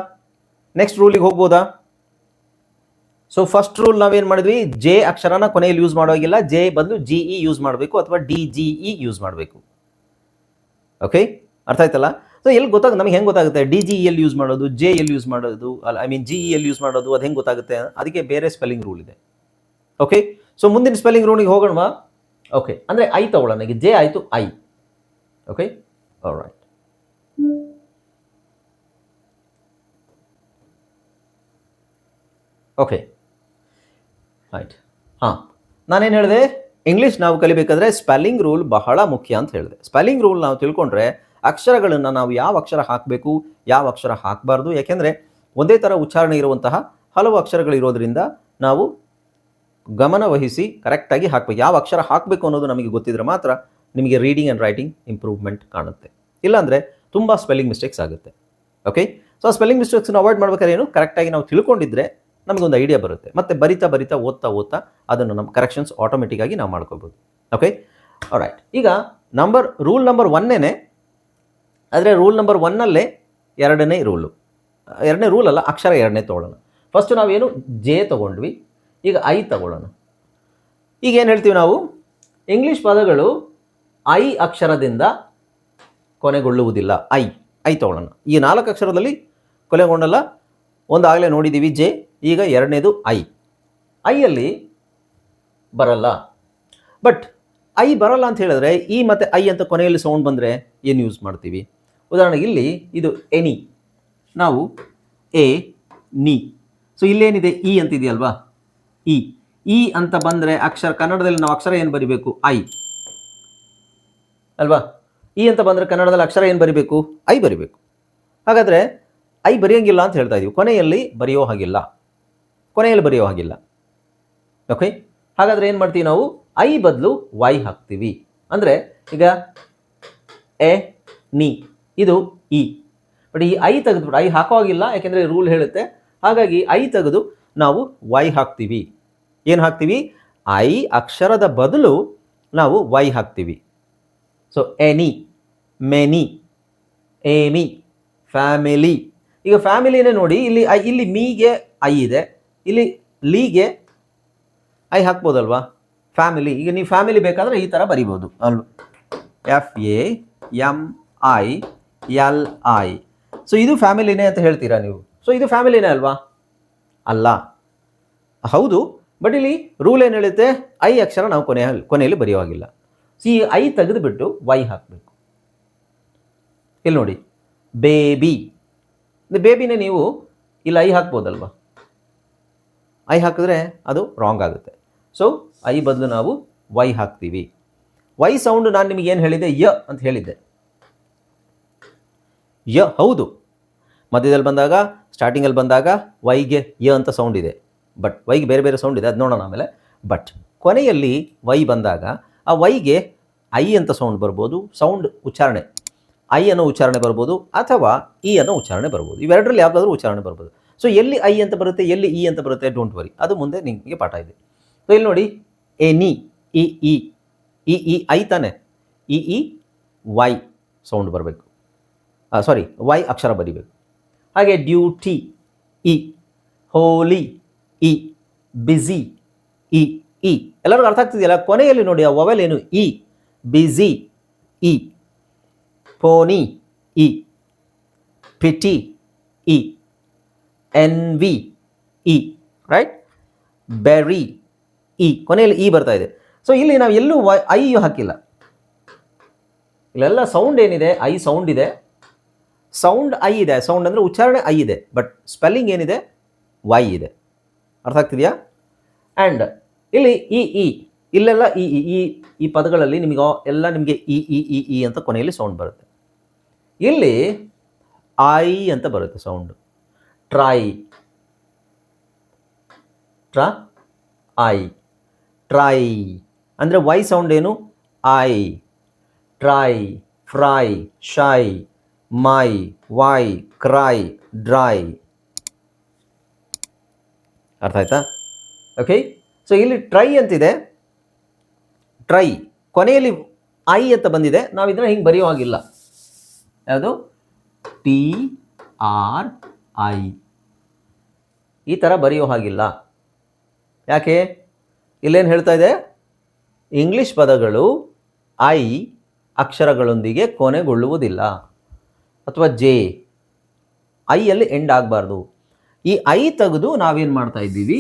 ನೆಕ್ಸ್ಟ್ ರೂಲಿಗೆ ಹೋಗ್ಬೋದಾ? ಸೊ ಫಸ್ಟ್ ರೂಲ್ ನಾವೇನು ಮಾಡಿದ್ವಿ, ಜೆ ಅಕ್ಷರನ ಕೊನೆಯಲ್ಲಿ ಯೂಸ್ ಮಾಡೋಗಿಲ್ಲ, ಜೆ ಬದಲು GE ಯೂಸ್ ಮಾಡಬೇಕು ಅಥವಾ DGE ಯೂಸ್ ಮಾಡಬೇಕು. ಓಕೆ, ಅರ್ಥ ಆಯ್ತಲ್ಲ? ಸೊ ಎಲ್ಲಿ ನಮಗೆ ಹೆಂಗೆ ಗೊತ್ತಾಗುತ್ತೆ DGE ಎಲ್ಲಿ ಯೂಸ್ ಮಾಡೋದು, ಜೆ ಎಲ್ಲಿ ಯೂಸ್ ಮಾಡೋದು, GE ಎಲ್ಲಿ ಯೂಸ್ ಮಾಡೋದು, ಅದು ಹೆಂಗೆ ಗೊತ್ತಾಗುತ್ತೆ? ಅದಕ್ಕೆ ಬೇರೆ ಸ್ಪೆಲ್ಲಿಂಗ್ ರೂಲ್ ಇದೆ. ಓಕೆ, ಸೊ ಮುಂದಿನ ಸ್ಪೆಲ್ಲಿಂಗ್ ರೂಲಿಗೆ ಹೋಗೋಣವಾ? ಓಕೆ, ಅಂದರೆ ಐ ತಗೊಳ್ಳೋಣ. ಈಗ ಜೆ ಆಯಿತು I. Okay, all right. Okay, right. ಹಾಂ, ನಾನೇನು ಹೇಳಿದೆ, ಇಂಗ್ಲೀಷ್ ನಾವು ಕಲಿಬೇಕಾದ್ರೆ ಸ್ಪೆಲ್ಲಿಂಗ್ ರೂಲ್ ಬಹಳ ಮುಖ್ಯ ಅಂತ ಹೇಳಿದೆ. ಸ್ಪೆಲ್ಲಿಂಗ್ ರೂಲ್ ನಾವು ತಿಳ್ಕೊಂಡ್ರೆ ಅಕ್ಷರಗಳನ್ನು ನಾವು ಯಾವ ಅಕ್ಷರ ಹಾಕಬೇಕು, ಯಾವ ಅಕ್ಷರ ಹಾಕಬಾರ್ದು, ಯಾಕೆಂದರೆ ಒಂದೇ ಥರ ಉಚ್ಚಾರಣೆ ಇರುವಂತಹ ಹಲವು ಅಕ್ಷರಗಳಿರೋದ್ರಿಂದ ನಾವು ಗಮನ ವಹಿಸಿ ಕರೆಕ್ಟಾಗಿ ಹಾಕಬೇಕು. ಯಾವ ಅಕ್ಷರ ಹಾಕಬೇಕು ಅನ್ನೋದು ನಮಗೆ ಗೊತ್ತಿದ್ರೆ ಮಾತ್ರ ನಿಮಗೆ ರೀಡಿಂಗ್ ಆ್ಯಂಡ್ ರೈಟಿಂಗ್ ಇಂಪ್ರೂವ್ಮೆಂಟ್ ಕಾಣುತ್ತೆ. ಇಲ್ಲಾಂದರೆ ತುಂಬ ಸ್ಪೆಲ್ಲಿಂಗ್ ಮಿಸ್ಟೇಕ್ಸ್ ಆಗುತ್ತೆ. ಓಕೆ, ಸೊ ಆ ಸ್ಪೆಲ್ಲಿಂಗ್ ಮಿಸ್ಟೇಕ್ಸ್ನ ಅವಾಯ್ಡ್ ಮಾಡ್ಬೇಕಾದ್ರೆ ಏನು, ಕರೆಕ್ಟಾಗಿ ನಾವು ತಿಳ್ಕೊಂಡಿದ್ರೆ ನಮಗೊಂದು ಐಡಿಯಾ ಬರುತ್ತೆ. ಮತ್ತು ಬರಿತಾ ಓದ್ತಾ ಅದನ್ನು ನಮ್ಮ ಕರೆಕ್ಷನ್ಸ್ ಆಟೋಮೆಟಿಕ್ಕಾಗಿ ನಾವು ಮಾಡ್ಕೋಬೋದು. Okay, right. ಈಗ ರೂಲ್ ನಂಬರ್ 1 ಆದರೆ ರೂಲ್ ನಂಬರ್ 1 ಎರಡನೇ ರೂಲ್ ಅಲ್ಲ, ಅಕ್ಷರ ಎರಡನೇ ತೊಗೊಳ್ಳೋಣ. ಫಸ್ಟು ನಾವೇನು ಜೆ ತೊಗೊಂಡ್ವಿ, ಈಗ ಐ ತಗೊಳ್ಳೋಣ. ಈಗ ಏನು ಹೇಳ್ತೀವಿ ನಾವು, ಇಂಗ್ಲೀಷ್ ಪದಗಳು ಐ ಅಕ್ಷರದಿಂದ ಕೊನೆಗೊಳ್ಳುವುದಿಲ್ಲ. ಐ ತಗೊಳ್ಳೋಣ. ಈ 4 ಅಕ್ಷರದಲ್ಲಿ ಕೊನೆಗೊಂಡಲ್ಲ, ಒಂದಾಗಲೇ ನೋಡಿದ್ದೀವಿ ಜೆ, ಈಗ ಎರಡನೇದು ಐಯಲ್ಲಿ ಬರಲ್ಲ. ಬಟ್ ಐ ಬರಲ್ಲ ಅಂತ ಹೇಳಿದ್ರೆ ಇ ಮತ್ತು ಐ ಅಂತ ಕೊನೆಯಲ್ಲಿ ಸೌಂಡ್ ಬಂದರೆ ಏನು ಯೂಸ್ ಮಾಡ್ತೀವಿ? ಉದಾಹರಣೆಗೆ ಇಲ್ಲಿ ಇದು ಎನಿ, ನಾವು ಎ ನಿ. ಸೊ ಇಲ್ಲೇನಿದೆ ಇ ಅಂತಿದೆಯಲ್ವಾ, ಇ ಅಂತ ಬಂದರೆ ಅಕ್ಷರ, ಕನ್ನಡದಲ್ಲಿ ನಾವು ಅಕ್ಷರ ಏನು ಬರಿಬೇಕು? ಐ ಅಲ್ವಾ? ಇ ಅಂತ ಬಂದರೆ ಕನ್ನಡದಲ್ಲಿ ಅಕ್ಷರ ಏನು ಬರಿಬೇಕು? ಐ ಬರಿಬೇಕು. ಹಾಗಾದರೆ ಐ ಬರೆಯೋಂಗಿಲ್ಲ ಅಂತ ಹೇಳ್ತಾ ಇದೀವಿ, ಕೊನೆಯಲ್ಲಿ ಬರೆಯೋ ಹಾಗಿಲ್ಲ. ಓಕೆ, ಹಾಗಾದರೆ ಏನು ಮಾಡ್ತೀವಿ ನಾವು, ಐ ಬದಲು ವೈ ಹಾಕ್ತೀವಿ. ಅಂದರೆ ಈಗ ಎ ನಿ, ಇದು ಇ. ಬಟ್ ಈ ಐ ತೆಗೆದುಬಿಟ್ಟು, ಐ ಹಾಕೋ ಹಾಗಿಲ್ಲ, ಯಾಕೆಂದರೆ ರೂಲ್ ಹೇಳುತ್ತೆ. ಹಾಗಾಗಿ ಐ ತೆಗೆದು ನಾವು ವೈ ಹಾಕ್ತೀವಿ. ಏನು ಹಾಕ್ತೀವಿ? ಐ ಅಕ್ಷರದ ಬದಲು ನಾವು ವೈ ಹಾಕ್ತೀವಿ. So any, many, Amy, family. ಈಗ ಫ್ಯಾಮಿಲಿನೇ ನೋಡಿ, ಇಲ್ಲಿ ಮೀಗೆ ಐ ಇದೆ, ಇಲ್ಲಿ ಲೀಗೆ ಐ ಹಾಕ್ಬೋದಲ್ವಾ? ಫ್ಯಾಮಿಲಿ. ಈಗ ನೀವು ಫ್ಯಾಮಿಲಿ ಬೇಕಾದರೆ ಈ ಥರ ಬರಿಬೋದು ಅಲ್ವಾ? FAMILI. ಸೊ ಇದು ಫ್ಯಾಮಿಲಿನೇ ಅಂತ ಹೇಳ್ತೀರಾ ನೀವು? ಸೊ ಇದು ಫ್ಯಾಮಿಲಿನೇ ಅಲ್ವಾ? ಅಲ್ಲ, ಹೌದು. ಬಟ್ ಇಲ್ಲಿ ರೂಲ್ ಏನು ಹೇಳುತ್ತೆ, ಐ ಅಕ್ಷರ ನಾವು ಕೊನೆಯಲ್ಲಿ ಬರೆಯೋ ಹಾಗಿಲ್ಲ. ಸೊ ಈ ಐ ತೆಗೆದುಬಿಟ್ಟು ವೈ ಹಾಕಬೇಕು. ಇಲ್ಲಿ ನೋಡಿ, ಬೇಬಿ. ಬೇಬಿನೇ ನೀವು ಇಲ್ಲಿ ಐ ಹಾಕ್ಬೋದಲ್ವಾ? ಐ ಹಾಕಿದ್ರೆ ಅದು ರಾಂಗ್ ಆಗುತ್ತೆ. ಸೊ ಐ ಬದಲು ನಾವು ವೈ ಹಾಕ್ತೀವಿ. ವೈ ಸೌಂಡ್ ನಾನು ನಿಮಗೆ ಏನು ಹೇಳಿದೆ? ಯ ಅಂತ ಹೇಳಿದ್ದೆ. ಯ ಹೌದು, ಮಧ್ಯದಲ್ಲಿ ಬಂದಾಗ, ಸ್ಟಾರ್ಟಿಂಗಲ್ಲಿ ಬಂದಾಗ ವೈಗೆ ಯ ಅಂತ ಸೌಂಡ್ ಇದೆ. ಬಟ್ ವೈಗೆ ಬೇರೆ ಸೌಂಡ್ ಇದೆ, ಅದು ನೋಡೋಣ ಆಮೇಲೆ. ಬಟ್ ಕೊನೆಯಲ್ಲಿ ವೈ ಬಂದಾಗ ಆ ವೈಗೆ ಐ ಅಂತ ಸೌಂಡ್ ಬರ್ಬೋದು, ಸೌಂಡ್ ಉಚ್ಚಾರಣೆ ಐ ಅನ್ನೋ ಉಚ್ಚಾರಣೆ ಬರ್ಬೋದು, ಅಥವಾ ಇ ಅನ್ನೋ ಉಚ್ಚಾರಣೆ ಬರ್ಬೋದು. ಇವೆರಡರಲ್ಲಿ ಯಾವುದಾದ್ರೂ ಉಚ್ಚಾರಣೆ ಬರ್ಬೋದು. ಸೊ ಎಲ್ಲಿ ಐ ಅಂತ ಬರುತ್ತೆ, ಎಲ್ಲಿ ಇ ಅಂತ ಬರುತ್ತೆ, ಡೋಂಟ್ ವರಿ, ಅದು ಮುಂದೆ ನಿಮಗೆ ಪಾಠ ಇದೆ. ಸೊ ಇಲ್ಲಿ ನೋಡಿ, ಎನಿ, ಇ ಐ ತಾನೆ, ಇ ವೈ ಸೌಂಡ್ ಬರಬೇಕು, ಸಾರಿ ವೈ ಅಕ್ಷರ ಬರಿಬೇಕು. ಹಾಗೆ ಡ್ಯೂಟಿ, ಇ, ಹೋಲಿ, ಇ, ಬಿಸಿ, ಇ. ಎಲ್ಲರಿಗೂ ಅರ್ಥ ಆಗ್ತಿದೆಯಲ್ಲ? ಕೊನೆಯಲ್ಲಿ ನೋಡಿ ಆ ವವೆಲ್ ಏನು? ಇ, ಬಿಸಿ, ಇ, ಪೋನಿ, ಇ, ಪಿಟಿ, ಇ, ಎನ್ವಿ, ಇ, ರೈಟ್? ಬೆರಿ, ಇ, ಕೊನೆಯಲ್ಲಿ ಇ ಬರ್ತಾ ಇದೆ. ಸೊ ಇಲ್ಲಿ ನಾವು ಎಲ್ಲೂ ಐ ಹಾಕಿಲ್ಲ. ಇಲ್ಲೆಲ್ಲ ಸೌಂಡ್ ಏನಿದೆ, ಐ ಸೌಂಡ್ ಇದೆ, ಸೌಂಡ್ ಐ ಇದೆ. ಸೌಂಡ್ ಅಂದರೆ ಉಚ್ಚಾರಣೆ ಐ ಇದೆ, ಬಟ್ ಸ್ಪೆಲ್ಲಿಂಗ್ ಏನಿದೆ? ವೈ ಇದೆ. ಅರ್ಥ ಆಗ್ತಿದೆಯಾ? ಆ್ಯಂಡ್ ಇಲ್ಲಿ ಇ, ಇಲ್ಲೆಲ್ಲ ಈ ಪದಗಳಲ್ಲಿ ನಿಮಗೆ ಇ ಅಂತ ಕೊನೆಯಲ್ಲಿ ಸೌಂಡ್ ಬರುತ್ತೆ. ಇಲ್ಲಿ ಐ ಅಂತ ಬರುತ್ತೆ ಸೌಂಡ್. ಟ್ರೈ ಅಂದರೆ ವೈ ಸೌಂಡ್ ಏನು? I. Try, fry, shy, my, why, cry, dry. ಅರ್ಥ ಆಯ್ತಾ? ಓಕೆ, ಸೊ ಇಲ್ಲಿ ಟ್ರೈ ಅಂತಿದೆ. ಟ್ರೈ, ಕೊನೆಯಲ್ಲಿ ಐ ಅಂತ ಬಂದಿದೆ, ನಾವು ಇದನ್ನ ಹಿಂಗೆ ಬರೆಯೋ ಹಾಗಿಲ್ಲ. ಯಾವುದು? TRI ಈ ಥರ ಬರೆಯೋ ಹಾಗಿಲ್ಲ. ಯಾಕೆ? ಇಲ್ಲೇನು ಹೇಳ್ತಾ ಇದೆ? ಇಂಗ್ಲಿಷ್ ಪದಗಳು ಐ ಅಕ್ಷರಗಳೊಂದಿಗೆ ಕೊನೆಗೊಳ್ಳುವುದಿಲ್ಲ, ಅಥವಾ ಜೆ ಐಯಲ್ಲಿ ಎಂಡ್ ಆಗಬಾರ್ದು. ಈ ಐ ತೆಗೆದು ನಾವೇನು ಮಾಡ್ತಾ ಇದ್ದೀವಿ?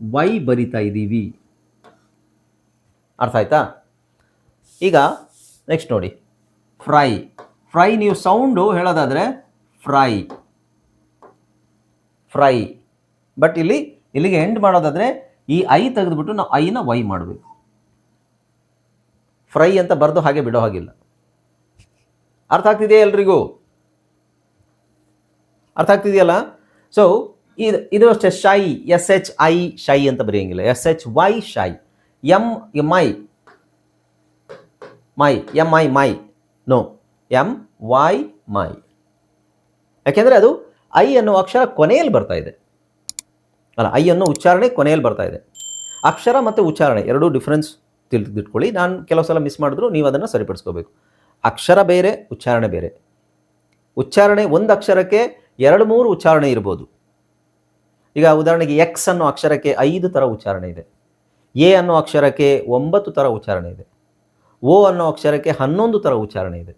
ವೈ ಬರಿತಾ ಇದ್ದೀವಿ. ಅರ್ಥ ಆಯ್ತಾ? ಈಗ ನೆಕ್ಸ್ಟ್ ನೋಡಿ, ಫ್ರೈ. ಫ್ರೈ ನೀವು ಸೌಂಡು ಹೇಳೋದಾದರೆ ಫ್ರೈ ಫ್ರೈ, ಬಟ್ ಇಲ್ಲಿಗೆ ಎಂಡ್ ಮಾಡೋದಾದರೆ ಈ ಐ ತೆಗೆದುಬಿಟ್ಟು ನಾವು ಐನ ವೈ ಮಾಡಬೇಕು. ಫ್ರೈ ಅಂತ ಬರೆದು ಹಾಗೆ ಬಿಡೋ ಹಾಗಿಲ್ಲ. ಅರ್ಥ ಆಗ್ತಿದೆಯಾ ಎಲ್ರಿಗೂ? ಅರ್ಥ ಆಗ್ತಿದೆಯಲ್ಲ? ಸೊ ಇದು ಅಷ್ಟೇ, ಶೈ, SHI ಶೈ ಅಂತ ಬರೆಯೋಂಗಿಲ್ಲ, SHY shy. MI my, no, MY my. ಯಾಕೆಂದರೆ ಅದು ಐ ಅನ್ನೋ ಅಕ್ಷರ ಕೊನೆಯಲ್ಲಿ ಬರ್ತಾ ಇದೆ ಅಲ್ಲ, ಐ ಅನ್ನೋ ಉಚ್ಚಾರಣೆ ಕೊನೆಯಲ್ಲಿ ಬರ್ತಾ ಇದೆ. ಅಕ್ಷರ ಮತ್ತು ಉಚ್ಚಾರಣೆ ಎರಡೂ ಡಿಫ್ರೆನ್ಸ್ ತಿಳಿದಿಟ್ಕೊಳ್ಳಿ. ನಾನು ಕೆಲವು ಸಲ ಮಿಸ್ ಮಾಡಿದ್ರು ನೀವು ಅದನ್ನು ಸರಿಪಡಿಸ್ಕೋಬೇಕು. ಅಕ್ಷರ ಬೇರೆ, ಉಚ್ಚಾರಣೆ ಬೇರೆ. ಉಚ್ಚಾರಣೆ ಒಂದು ಅಕ್ಷರಕ್ಕೆ 2-3 ಉಚ್ಚಾರಣೆ ಇರ್ಬೋದು. ಈಗ ಉದಾಹರಣೆಗೆ ಎಕ್ಸ್ ಅನ್ನೋ ಅಕ್ಷರಕ್ಕೆ 5 ಥರ ಉಚ್ಚಾರಣೆ ಇದೆ, ಎ ಅನ್ನೋ ಅಕ್ಷರಕ್ಕೆ 9 ಥರ ಉಚ್ಚಾರಣೆ ಇದೆ, ಓ ಅನ್ನೋ ಅಕ್ಷರಕ್ಕೆ 11 ಥರ ಉಚ್ಚಾರಣೆ ಇದೆ.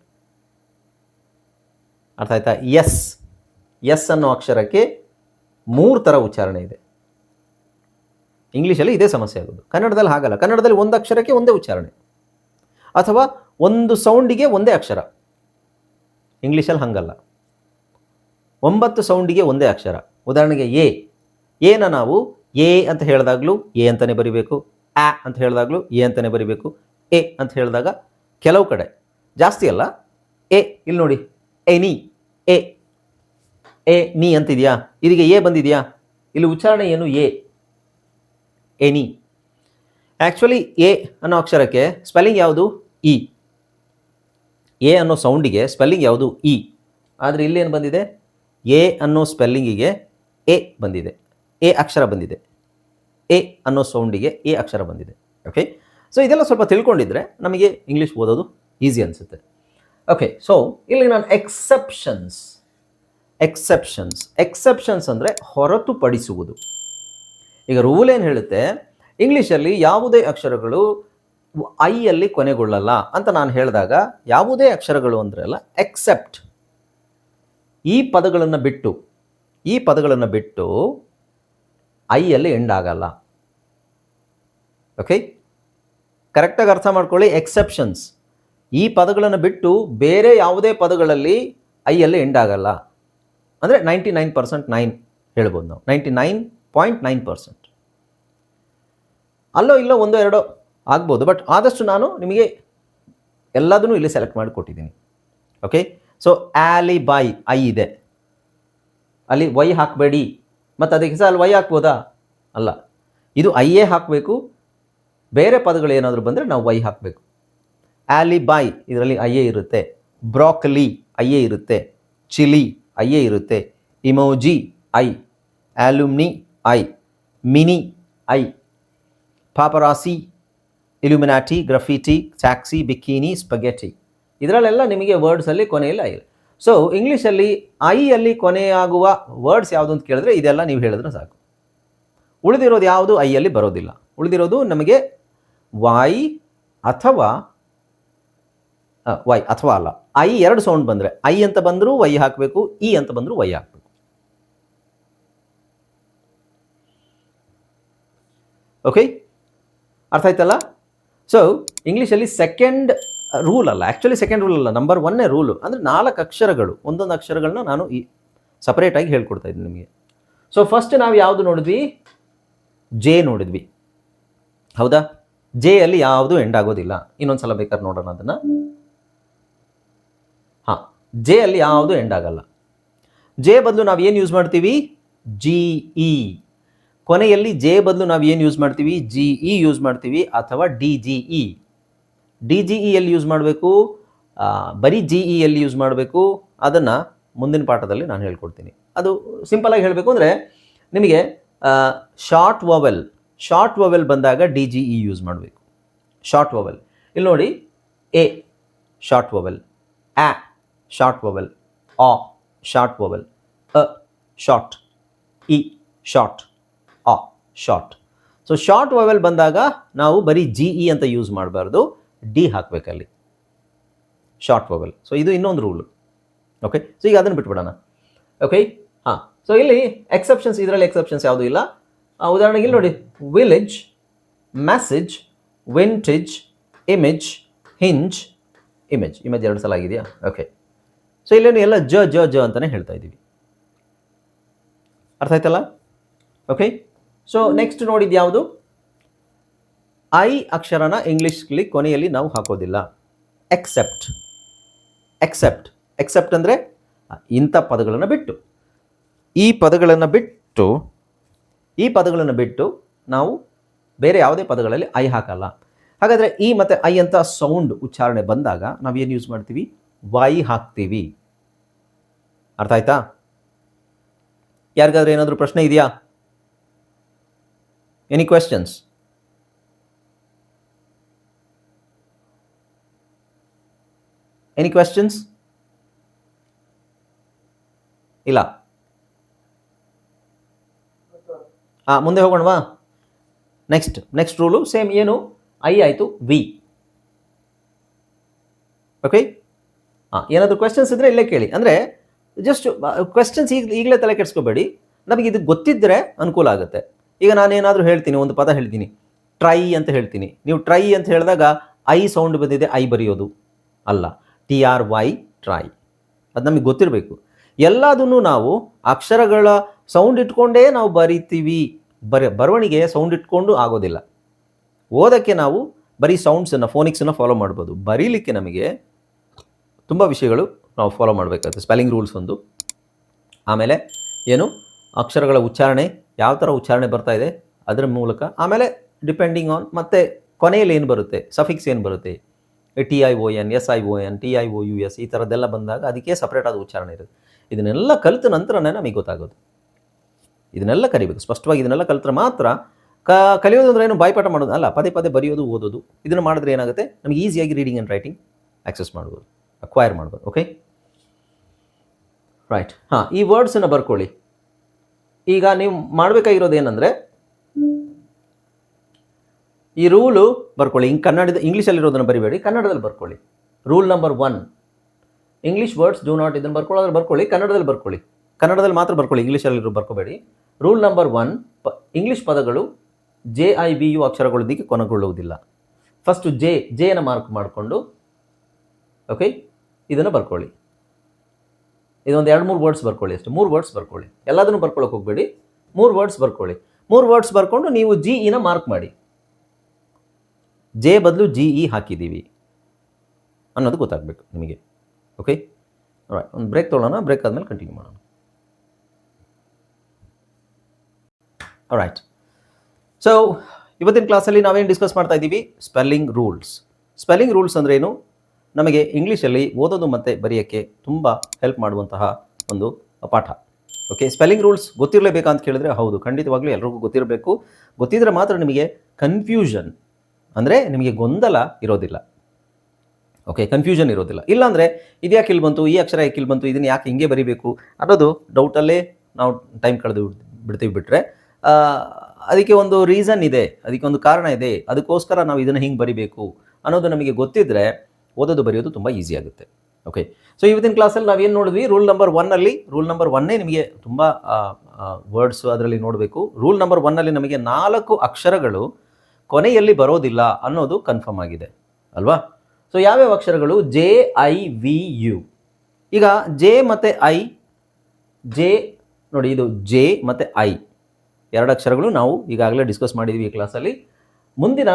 ಅರ್ಥ ಆಯ್ತಾ? ಎಸ್ ಅನ್ನೋ ಅಕ್ಷರಕ್ಕೆ 3 ಥರ ಉಚ್ಚಾರಣೆ ಇದೆ. ಇಂಗ್ಲೀಷಲ್ಲಿ ಇದೇ ಸಮಸ್ಯೆ ಆಗೋದು. ಕನ್ನಡದಲ್ಲಿ ಹಾಗಲ್ಲ. ಕನ್ನಡದಲ್ಲಿ ಒಂದು ಅಕ್ಷರಕ್ಕೆ ಒಂದೇ ಉಚ್ಚಾರಣೆ, ಅಥವಾ ಒಂದು ಸೌಂಡಿಗೆ ಒಂದೇ ಅಕ್ಷರ. ಇಂಗ್ಲೀಷಲ್ಲಿ ಹಾಗಲ್ಲ, 9 ಸೌಂಡಿಗೆ ಒಂದೇ ಅಕ್ಷರ. ಉದಾಹರಣೆಗೆ ಏನ ನಾವು ಎ ಅಂತ ಹೇಳಿದಾಗಲೂ ಎ ಅಂತಲೇ ಬರಿಬೇಕು, ಆ ಅಂತ ಹೇಳಿದಾಗಲೂ ಎ ಅಂತಲೇ ಬರಿಬೇಕು. ಎ ಅಂತ ಹೇಳಿದಾಗ ಕೆಲವು ಕಡೆ, ಜಾಸ್ತಿ ಅಲ್ಲ, ಎ, ಇಲ್ಲಿ ನೋಡಿ, ಎನಿ, ಎ ನೀ ಅಂತಿದೆಯಾ, ಇದೀಗ ಎ ಬಂದಿದೆಯಾ, ಇಲ್ಲಿ ಉಚ್ಚಾರಣೆ ಏನು? ಎನಿ. ಆ್ಯಕ್ಚುಲಿ ಎ ಅನ್ನೋ ಅಕ್ಷರಕ್ಕೆ ಸ್ಪೆಲ್ಲಿಂಗ್ ಯಾವುದು? ಇ. ಎ ಅನ್ನೋ ಸೌಂಡಿಗೆ ಸ್ಪೆಲ್ಲಿಂಗ್ ಯಾವುದು? ಇ. ಆದರೆ ಇಲ್ಲೇನು ಬಂದಿದೆ? ಎ ಅನ್ನೋ ಸ್ಪೆಲ್ಲಿಂಗಿಗೆ ಎ ಬಂದಿದೆ, ಎ ಅಕ್ಷರ ಬಂದಿದೆ. ಎ ಅನ್ನೋ ಸೌಂಡಿಗೆ ಎ ಅಕ್ಷರ ಬಂದಿದೆ. ಓಕೆ, ಸೊ ಇದೆಲ್ಲ ಸ್ವಲ್ಪ ತಿಳ್ಕೊಂಡಿದ್ರೆ ನಮಗೆ ಇಂಗ್ಲೀಷ್ ಓದೋದು ಈಸಿ ಅನಿಸುತ್ತೆ. ಓಕೆ, ಸೊ ಇಲ್ಲಿ ನಾನು ಎಕ್ಸೆಪ್ಷನ್ಸ್ ಅಂದರೆ ಹೊರತುಪಡಿಸುವುದು. ಈಗ ರೂಲ್ ಏನು ಹೇಳುತ್ತೆ? ಇಂಗ್ಲೀಷಲ್ಲಿ ಯಾವುದೇ ಅಕ್ಷರಗಳು ಐಯಲ್ಲಿ ಕೊನೆಗೊಳ್ಳಲ್ಲ ಅಂತ ನಾನು ಹೇಳಿದಾಗ, ಯಾವುದೇ ಅಕ್ಷರಗಳು ಅಂದರೆ ಅಲ್ಲ, ಎಕ್ಸೆಪ್ಟ್ ಈ ಪದಗಳನ್ನು ಬಿಟ್ಟು ಐಯಲ್ಲಿ ಎಂಡ್ ಆಗಲ್ಲ. ಓಕೆ, ಕರೆಕ್ಟಾಗಿ ಅರ್ಥ ಮಾಡ್ಕೊಳ್ಳಿ. ಎಕ್ಸೆಪ್ಷನ್ಸ್, ಈ ಪದಗಳನ್ನು ಬಿಟ್ಟು ಬೇರೆ ಯಾವುದೇ ಪದಗಳಲ್ಲಿ ಐಯಲ್ಲಿ ಎಂಡ್ ಆಗಲ್ಲ. ಅಂದರೆ 99% ಹೇಳ್ಬೋದು ನಾವು, 99.9%. ಅಲ್ಲೋ ಇಲ್ಲೋ ಒಂದೋ ಎರಡೋ ಆಗ್ಬೋದು, ಬಟ್ ಆದಷ್ಟು ನಾನು ನಿಮಗೆ ಎಲ್ಲದನ್ನೂ ಇಲ್ಲಿ ಸೆಲೆಕ್ಟ್ ಮಾಡಿ ಕೊಟ್ಟಿದ್ದೀನಿ. ಓಕೆ, ಸೊ ಆಲಿಬೈ ಐ ಇದೆ, ಅಲ್ಲಿ ವೈ ಹಾಕಬೇಡಿ. ಮತ್ತು ಅದಕ್ಕೆ ಸಹ ಅಲ್ಲಿ ವೈ ಹಾಕ್ಬೋದಾ? ಅಲ್ಲ, ಇದು ಐಯೇ ಹಾಕಬೇಕು. ಬೇರೆ ಪದಗಳು ಏನಾದರೂ ಬಂದರೆ ನಾವು ವೈ ಹಾಕಬೇಕು. ಆಲಿಬೈ ಇದರಲ್ಲಿ ಐಯೇ ಇರುತ್ತೆ, ಬ್ರಾಕಲಿ ಐಯೇ ಇರುತ್ತೆ, ಚಿಲಿ ಐಯೇ ಇರುತ್ತೆ, emoji I, alumni I, mini I, paparazzi, illuminati, graffiti, taxi, bikini, spaghetti, ಇದರಲ್ಲೆಲ್ಲ ನಿಮಗೆ ವರ್ಡ್ಸಲ್ಲಿ ಕೊನೆಯಲ್ಲಿ ಐ. ಸೊ ಇಂಗ್ಲೀಷಲ್ಲಿ ಐಯಲ್ಲಿ ಕೊನೆಯಾಗುವ ವರ್ಡ್ಸ್ ಯಾವುದು ಅಂತ ಕೇಳಿದ್ರೆ ಇದೆಲ್ಲ ನೀವು ಹೇಳಿದ್ರೆ ಸಾಕು. ಉಳಿದಿರೋದು ಯಾವುದು ಐಯಲ್ಲಿ ಬರೋದಿಲ್ಲ. ಉಳಿದಿರೋದು ನಮಗೆ ವೈ ಅಥವಾ ಅಲ್ಲ. ಐ 2 ಸೌಂಡ್ ಬಂದರೆ, ಐ ಅಂತ ಬಂದರೂ ವೈ ಹಾಕಬೇಕು, ಇ ಅಂತ ಬಂದರೂ ವೈ ಹಾಕಬೇಕು. ಓಕೆ, ಅರ್ಥ ಆಯ್ತಲ್ಲ? ಸೊ ಇಂಗ್ಲೀಷಲ್ಲಿ ಸೆಕೆಂಡ್ ರೂಲ್ ಅಲ್ಲ, ಆ್ಯಕ್ಚುಲಿ ಸೆಕೆಂಡ್ ರೂಲ್ ಅಲ್ಲ, ನಂಬರ್ 1 ರೂಲು. ಅಂದರೆ 4 ಅಕ್ಷರಗಳು, ಒಂದೊಂದು ಅಕ್ಷರಗಳನ್ನ ನಾನು ಸಪರೇಟಾಗಿ ಹೇಳ್ಕೊಡ್ತಾ ಇದ್ದೀನಿ ನಿಮಗೆ. ಸೊ ಫಸ್ಟ್ ನಾವು ಯಾವುದು ನೋಡಿದ್ವಿ? ಜೆ ನೋಡಿದ್ವಿ, ಹೌದಾ? ಜೆ ಅಲ್ಲಿ ಯಾವುದು ಎಂಡ್ ಆಗೋದಿಲ್ಲ. ಇನ್ನೊಂದು ಸಲ ಬೇಕಾದ್ರೆ ನೋಡೋಣ ಅದನ್ನು. ಹಾಂ, ಜೆ ಅಲ್ಲಿ ಯಾವುದು ಎಂಡ್ ಆಗಲ್ಲ. ಜೆ ಬದಲು ನಾವು ಏನು ಯೂಸ್ ಮಾಡ್ತೀವಿ? GE. ಕೊನೆಯಲ್ಲಿ ಜೆ ಬದಲು ನಾವು ಏನು ಯೂಸ್ ಮಾಡ್ತೀವಿ? GE ಯೂಸ್ ಮಾಡ್ತೀವಿ, ಅಥವಾ DGE. DGE ಎಲ್ಲಿ ಯೂಸ್ ಮಾಡಬೇಕು? ಬರೀ GE ಎಲ್ಲಿ ಯೂಸ್ ಮಾಡಬೇಕು? ಅದನ್ನು ಮುಂದಿನ ಪಾಠದಲ್ಲಿ ನಾನು ಹೇಳ್ಕೊಡ್ತೀನಿ. ಅದು ಸಿಂಪಲಾಗಿ ಹೇಳಬೇಕು ಅಂದರೆ ನಿಮಗೆ ಶಾರ್ಟ್ ವವೆಲ್ ಬಂದಾಗ DGE ಯೂಸ್ ಮಾಡಬೇಕು. Short vowel. ಇಲ್ಲಿ ನೋಡಿ, ಎ ಶಾರ್ಟ್ ವೊವೆಲ್, ಆ ಶಾರ್ಟ್ ವೊವೆಲ್, ಆ short vowel, a short, E short, ಆ ಶಾರ್ಟ್. ಸೊ ಶಾರ್ಟ್ ವೊವೆಲ್ ಬಂದಾಗ ನಾವು ಬರೀ ಜಿ ಇ ಅಂತ ಯೂಸ್ ಮಾಡಬಾರ್ದು, ಡಿ ಹಾಕಬೇಕಲ್ಲಿ, ಶಾರ್ಟ್ ವೊವೆಲ್. ಸೊ ಇದು ಇನ್ನೊಂದು ರೂಲು. ಓಕೆ, ಸೊ ಈಗ ಅದನ್ನು ಬಿಟ್ಬಿಡೋಣ. ಓಕೆ, ಹಾಂ. ಸೊ ಇಲ್ಲಿ ಎಕ್ಸೆಪ್ಷನ್ಸ್, ಇದರಲ್ಲಿ ಎಕ್ಸೆಪ್ಷನ್ಸ್ ಯಾವುದೂ ಇಲ್ಲ. ಉದಾಹರಣೆಗೆ ಇಲ್ಲಿ ನೋಡಿ, village, message, vintage, image, hinge, image. Image 2 ಸಲ ಆಗಿದೆಯಾ? ಓಕೆ. ಸೊ ಇಲ್ಲೇನು ಎಲ್ಲ ಜ ಜ ಜ ಅಂತಲೇ ಹೇಳ್ತಾ ಇದ್ದೀವಿ. ಅರ್ಥ ಆಯ್ತಲ್ಲ? ಓಕೆ. ಸೊ ನೆಕ್ಸ್ಟ್ ನೋಡಿದ್ದು ಯಾವುದು? ಐ ಅಕ್ಷರನ ಇಂಗ್ಲೀಷ್ಲಿ ಕೊನೆಯಲ್ಲಿ ನಾವು ಹಾಕೋದಿಲ್ಲ. ಎಕ್ಸೆಪ್ಟ್. ಎಕ್ಸೆಪ್ಟ್, ಎಕ್ಸೆಪ್ಟ್ ಅಂದರೆ ಇಂಥ ಪದಗಳನ್ನು ಬಿಟ್ಟು, ಈ ಪದಗಳನ್ನು ಬಿಟ್ಟು ನಾವು ಬೇರೆ ಯಾವುದೇ ಪದಗಳಲ್ಲಿ ಐ ಹಾಕಲ್ಲ. ಹಾಗಾದರೆ ಈ ಮತ್ತು ಐ ಅಂತ ಸೌಂಡ್ ಉಚ್ಚಾರಣೆ ಬಂದಾಗ ನಾವೇನು ಯೂಸ್ ಮಾಡ್ತೀವಿ? ವೈ ಹಾಕ್ತೀವಿ. ಅರ್ಥ ಆಯ್ತಾ? ಯಾರಿಗಾದ್ರೂ ಏನಾದರೂ ಪ್ರಶ್ನೆ ಇದೆಯಾ? Any questions? Any questions? ಇಲ್ಲ. ಮುಂದೆ ಹೋಗೋಣವಾ? Next rule same. ಏನು? ಐ ಆಯಿತು, ವಿ. ಓಕೆ. ಏನಾದರೂ ಕ್ವೆಶ್ಚನ್ಸ್ ಇದ್ದರೆ ಇಲ್ಲೇ ಕೇಳಿ. ಅಂದರೆ ಜಸ್ಟ್ ಕ್ವೆಶ್ಚನ್ಸ್ ಈಗಲೇ ತಲೆ ಕೆಡಿಸ್ಕೋಬೇಡಿ. ನಮಗೆ ಇದು ಗೊತ್ತಿದ್ದರೆ ಅನುಕೂಲ ಆಗುತ್ತೆ. ಈಗ ನಾನೇನಾದರೂ ಹೇಳ್ತೀನಿ, ಒಂದು ಪದ ಹೇಳ್ತೀನಿ, ಟ್ರೈ ಅಂತ ಹೇಳ್ತೀನಿ. ನೀವು ಟ್ರೈ ಅಂತ ಹೇಳಿದಾಗ ಐ ಸೌಂಡ್ ಬಂದಿದೆ, ಐ ಬರೆಯೋದು ಅಲ್ಲ, TRY, ಟ್ರೈ. ಅದು ನಮಗೆ ಗೊತ್ತಿರಬೇಕು. ಎಲ್ಲದನ್ನು ನಾವು ಅಕ್ಷರಗಳ ಸೌಂಡ್ ಇಟ್ಕೊಂಡೇ ನಾವು ಬರಿತೀವಿ. ಬರವಣಿಗೆ ಸೌಂಡ್ ಇಟ್ಕೊಂಡು ಆಗೋದಿಲ್ಲ. ಓದೋಕ್ಕೆ ನಾವು ಬರೀ ಸೌಂಡ್ಸನ್ನು, ಫೋನಿಕ್ಸನ್ನು ಫಾಲೋ ಮಾಡ್ಬೋದು. ಬರೀಲಿಕ್ಕೆ ನಮಗೆ ತುಂಬ ವಿಷಯಗಳು ನಾವು ಫಾಲೋ ಮಾಡಬೇಕಾಗುತ್ತೆ. ಸ್ಪೆಲ್ಲಿಂಗ್ ರೂಲ್ಸ್ ಒಂದು, ಆಮೇಲೆ ಏನು ಅಕ್ಷರಗಳ ಉಚ್ಚಾರಣೆ, ಯಾವ ಥರ ಉಚ್ಚಾರಣೆ ಬರ್ತಾ ಇದೆ ಅದರ ಮೂಲಕ, ಆಮೇಲೆ ಡಿಪೆಂಡಿಂಗ್ ಆನ್ ಮತ್ತೆ ಕೊನೆಯಲ್ಲಿ ಏನು ಬರುತ್ತೆ, ಸಫಿಕ್ಸ್ ಏನು ಬರುತ್ತೆ, TION, SION, TIOUS ಈ ಥರದ್ದೆಲ್ಲ ಬಂದಾಗ ಅದಕ್ಕೆ ಸಪ್ರೇಟ್ ಆದ ಉಚ್ಚಾರಣೆ ಇರುತ್ತೆ. ಇದನ್ನೆಲ್ಲ ಕಲಿತ ನಂತರನೇ ನಮಗೆ ಗೊತ್ತಾಗೋದು. ಇದನ್ನೆಲ್ಲ ಕಲಿಬೇಕು ಸ್ಪಷ್ಟವಾಗಿ. ಇದನ್ನೆಲ್ಲ ಕಲಿತ್ರೆ ಮಾತ್ರ ಕಲಿಯೋದು ಅಂದರೆ ಏನು ಬಾಯ್ಪಾಠ ಮಾಡೋದು ಅಲ್ಲ, ಪದೇ ಪದೇ ಬರೆಯೋದು, ಓದೋದು. ಇದನ್ನು ಮಾಡಿದ್ರೆ ಏನಾಗುತ್ತೆ, ನಮಗೆ ಈಸಿಯಾಗಿ ರೀಡಿಂಗ್ ಆ್ಯಂಡ್ ರೈಟಿಂಗ್ ಆಕ್ಸೆಸ್ ಮಾಡ್ಬೋದು, ಅಕ್ವೈರ್ ಮಾಡ್ಬೋದು. Okay, right. ಈ ವರ್ಡ್ಸನ್ನು ಬರ್ಕೊಳ್ಳಿ. ಈಗ ನೀವು ಮಾಡಬೇಕಾಗಿರೋದು ಏನಂದರೆ, ಈ ರೂಲು ಬರ್ಕೊಳ್ಳಿ. ಇಂಗ್ಲೀಷಲ್ಲಿರೋದನ್ನು ಬರಿಬೇಡಿ, ಕನ್ನಡದಲ್ಲಿ ಬರ್ಕೊಳ್ಳಿ. Rule number 1, English words do not. ಇದನ್ನು ಬರ್ಕೊಳ್ಳೋದ್ರೆ ಬರ್ಕೊಳ್ಳಿ, ಕನ್ನಡದಲ್ಲಿ ಬರ್ಕೊಳ್ಳಿ. ಕನ್ನಡದಲ್ಲಿ ಮಾತ್ರ ಬರ್ಕೊಳ್ಳಿ, ಇಂಗ್ಲೀಷಲ್ಲಿರೋ ಬರ್ಕೋಬೇಡಿ. ರೂಲ್ ನಂಬರ್ 1, ಇಂಗ್ಲೀಷ್ ಪದಗಳು JIVU ಅಕ್ಷರಗಳೊಂದಿಗೆ ಕೊನೆಗೊಳ್ಳುವುದಿಲ್ಲ. ಫಸ್ಟು ಜೆಯನ್ನು ಮಾರ್ಕ್ ಮಾಡಿಕೊಂಡು, ಓಕೆ, ಇದನ್ನು ಬರ್ಕೊಳ್ಳಿ. ಇದೊಂದು 2-3 ವರ್ಡ್ಸ್ ಬರ್ಕೊಳ್ಳಿ ಅಷ್ಟು. 3 ವರ್ಡ್ಸ್ ಬರ್ಕೊಳ್ಳಿ, ಎಲ್ಲದನ್ನು ಬರ್ಕೊಳ್ಳೋಕೆ ಹೋಗಬೇಡಿ. 3 ವರ್ಡ್ಸ್ ಬರ್ಕೊಳ್ಳಿ. 3 ವರ್ಡ್ಸ್ ಬರ್ಕೊಂಡು ನೀವು GEನ ಮಾರ್ಕ್ ಮಾಡಿ. ಜೆ ಬದಲು GE ಹಾಕಿದ್ದೀವಿ ಅನ್ನೋದು ಗೊತ್ತಾಗಬೇಕು ನಿಮಗೆ. Okay, right. ಒಂದು ಬ್ರೇಕ್ ತೊಗೊಳ್ಳೋಣ, ಬ್ರೇಕ್ ಆದಮೇಲೆ ಕಂಟಿನ್ಯೂ ಮಾಡೋಣ. ರೈಟ್. ಸೊ ಇವತ್ತಿನ ಕ್ಲಾಸಲ್ಲಿ ನಾವೇನು ಡಿಸ್ಕಸ್ ಮಾಡ್ತಾ ಇದ್ದೀವಿ? Spelling rules. ಸ್ಪೆಲ್ಲಿಂಗ್ ರೂಲ್ಸ್ ಅಂದರೆ ಏನು? ನಮಗೆ ಇಂಗ್ಲೀಷಲ್ಲಿ ಓದೋದು ಮತ್ತು ಬರೆಯೋಕ್ಕೆ ತುಂಬ ಹೆಲ್ಪ್ ಮಾಡುವಂತಹ ಒಂದು ಪಾಠ. ಓಕೆ, ಸ್ಪೆಲ್ಲಿಂಗ್ ರೂಲ್ಸ್ ಗೊತ್ತಿರಲೇಬೇಕಾ ಅಂತ ಕೇಳಿದ್ರೆ ಹೌದು, ಖಂಡಿತವಾಗ್ಲೂ ಎಲ್ರಿಗೂ ಗೊತ್ತಿರಬೇಕು. ಗೊತ್ತಿದ್ರೆ ಮಾತ್ರ ನಿಮಗೆ ಕನ್ಫ್ಯೂಷನ್ ಅಂದರೆ ನಿಮಗೆ ಗೊಂದಲ ಇರೋದಿಲ್ಲ. ಓಕೆ, ಕನ್ಫ್ಯೂಷನ್ ಇರೋದಿಲ್ಲ. ಇಲ್ಲಾಂದರೆ ಇದ್ಯಾಕೆ ಇಲ್ಲಿ ಬಂತು, ಈ ಅಕ್ಷರ ಯಾಕೆ ಇಲ್ಲಿ ಬಂತು, ಇದನ್ನು ಯಾಕೆ ಹಿಂಗೆ ಬರಿಬೇಕು ಅನ್ನೋದು ಡೌಟಲ್ಲೇ ನಾವು ಟೈಮ್ ಕಳೆದು ಬಿಟ್ರೆ ಅದಕ್ಕೆ ಒಂದು ರೀಸನ್ ಇದೆ, ಅದಕ್ಕೆ ಒಂದು ಕಾರಣ ಇದೆ, ಅದಕ್ಕೋಸ್ಕರ ನಾವು ಇದನ್ನು ಹಿಂಗೆ ಬರಿಬೇಕು ಅನ್ನೋದು ನಮಗೆ ಗೊತ್ತಿದ್ದರೆ ಓದೋದು ಬರೆಯೋದು ತುಂಬ ಈಸಿ ಆಗುತ್ತೆ. ಓಕೆ, ಸೊ ಇವತ್ತಿನ ಕ್ಲಾಸಲ್ಲಿ ನಾವೇನು ನೋಡಿದ್ವಿ? ರೂಲ್ ನಂಬರ್ 1 ರೂಲ್ ನಂಬರ್ 1 ನಿಮಗೆ ತುಂಬ ವರ್ಡ್ಸು ಅದರಲ್ಲಿ ನೋಡಬೇಕು. ರೂಲ್ ನಂಬರ್ 1 ನಮಗೆ 4 ಅಕ್ಷರಗಳು ಕೊನೆಯಲ್ಲಿ ಬರೋದಿಲ್ಲ ಅನ್ನೋದು ಕನ್ಫರ್ಮ್ ಆಗಿದೆ ಅಲ್ವಾ? ಸೊ ಯಾವ್ಯಾವ ಅಕ್ಷರಗಳು? JIVU. ಈಗ ಜೆ ಮತ್ತು ಐ, ಜೆ ನೋಡಿ, ಇದು ಜೆ ಮತ್ತು ಐ 2 ಅಕ್ಷರಗಳು ನಾವು ಈಗಾಗಲೇ ಡಿಸ್ಕಸ್ ಮಾಡಿದ್ವಿ ಈ ಕ್ಲಾಸಲ್ಲಿ. ಮುಂದಿನ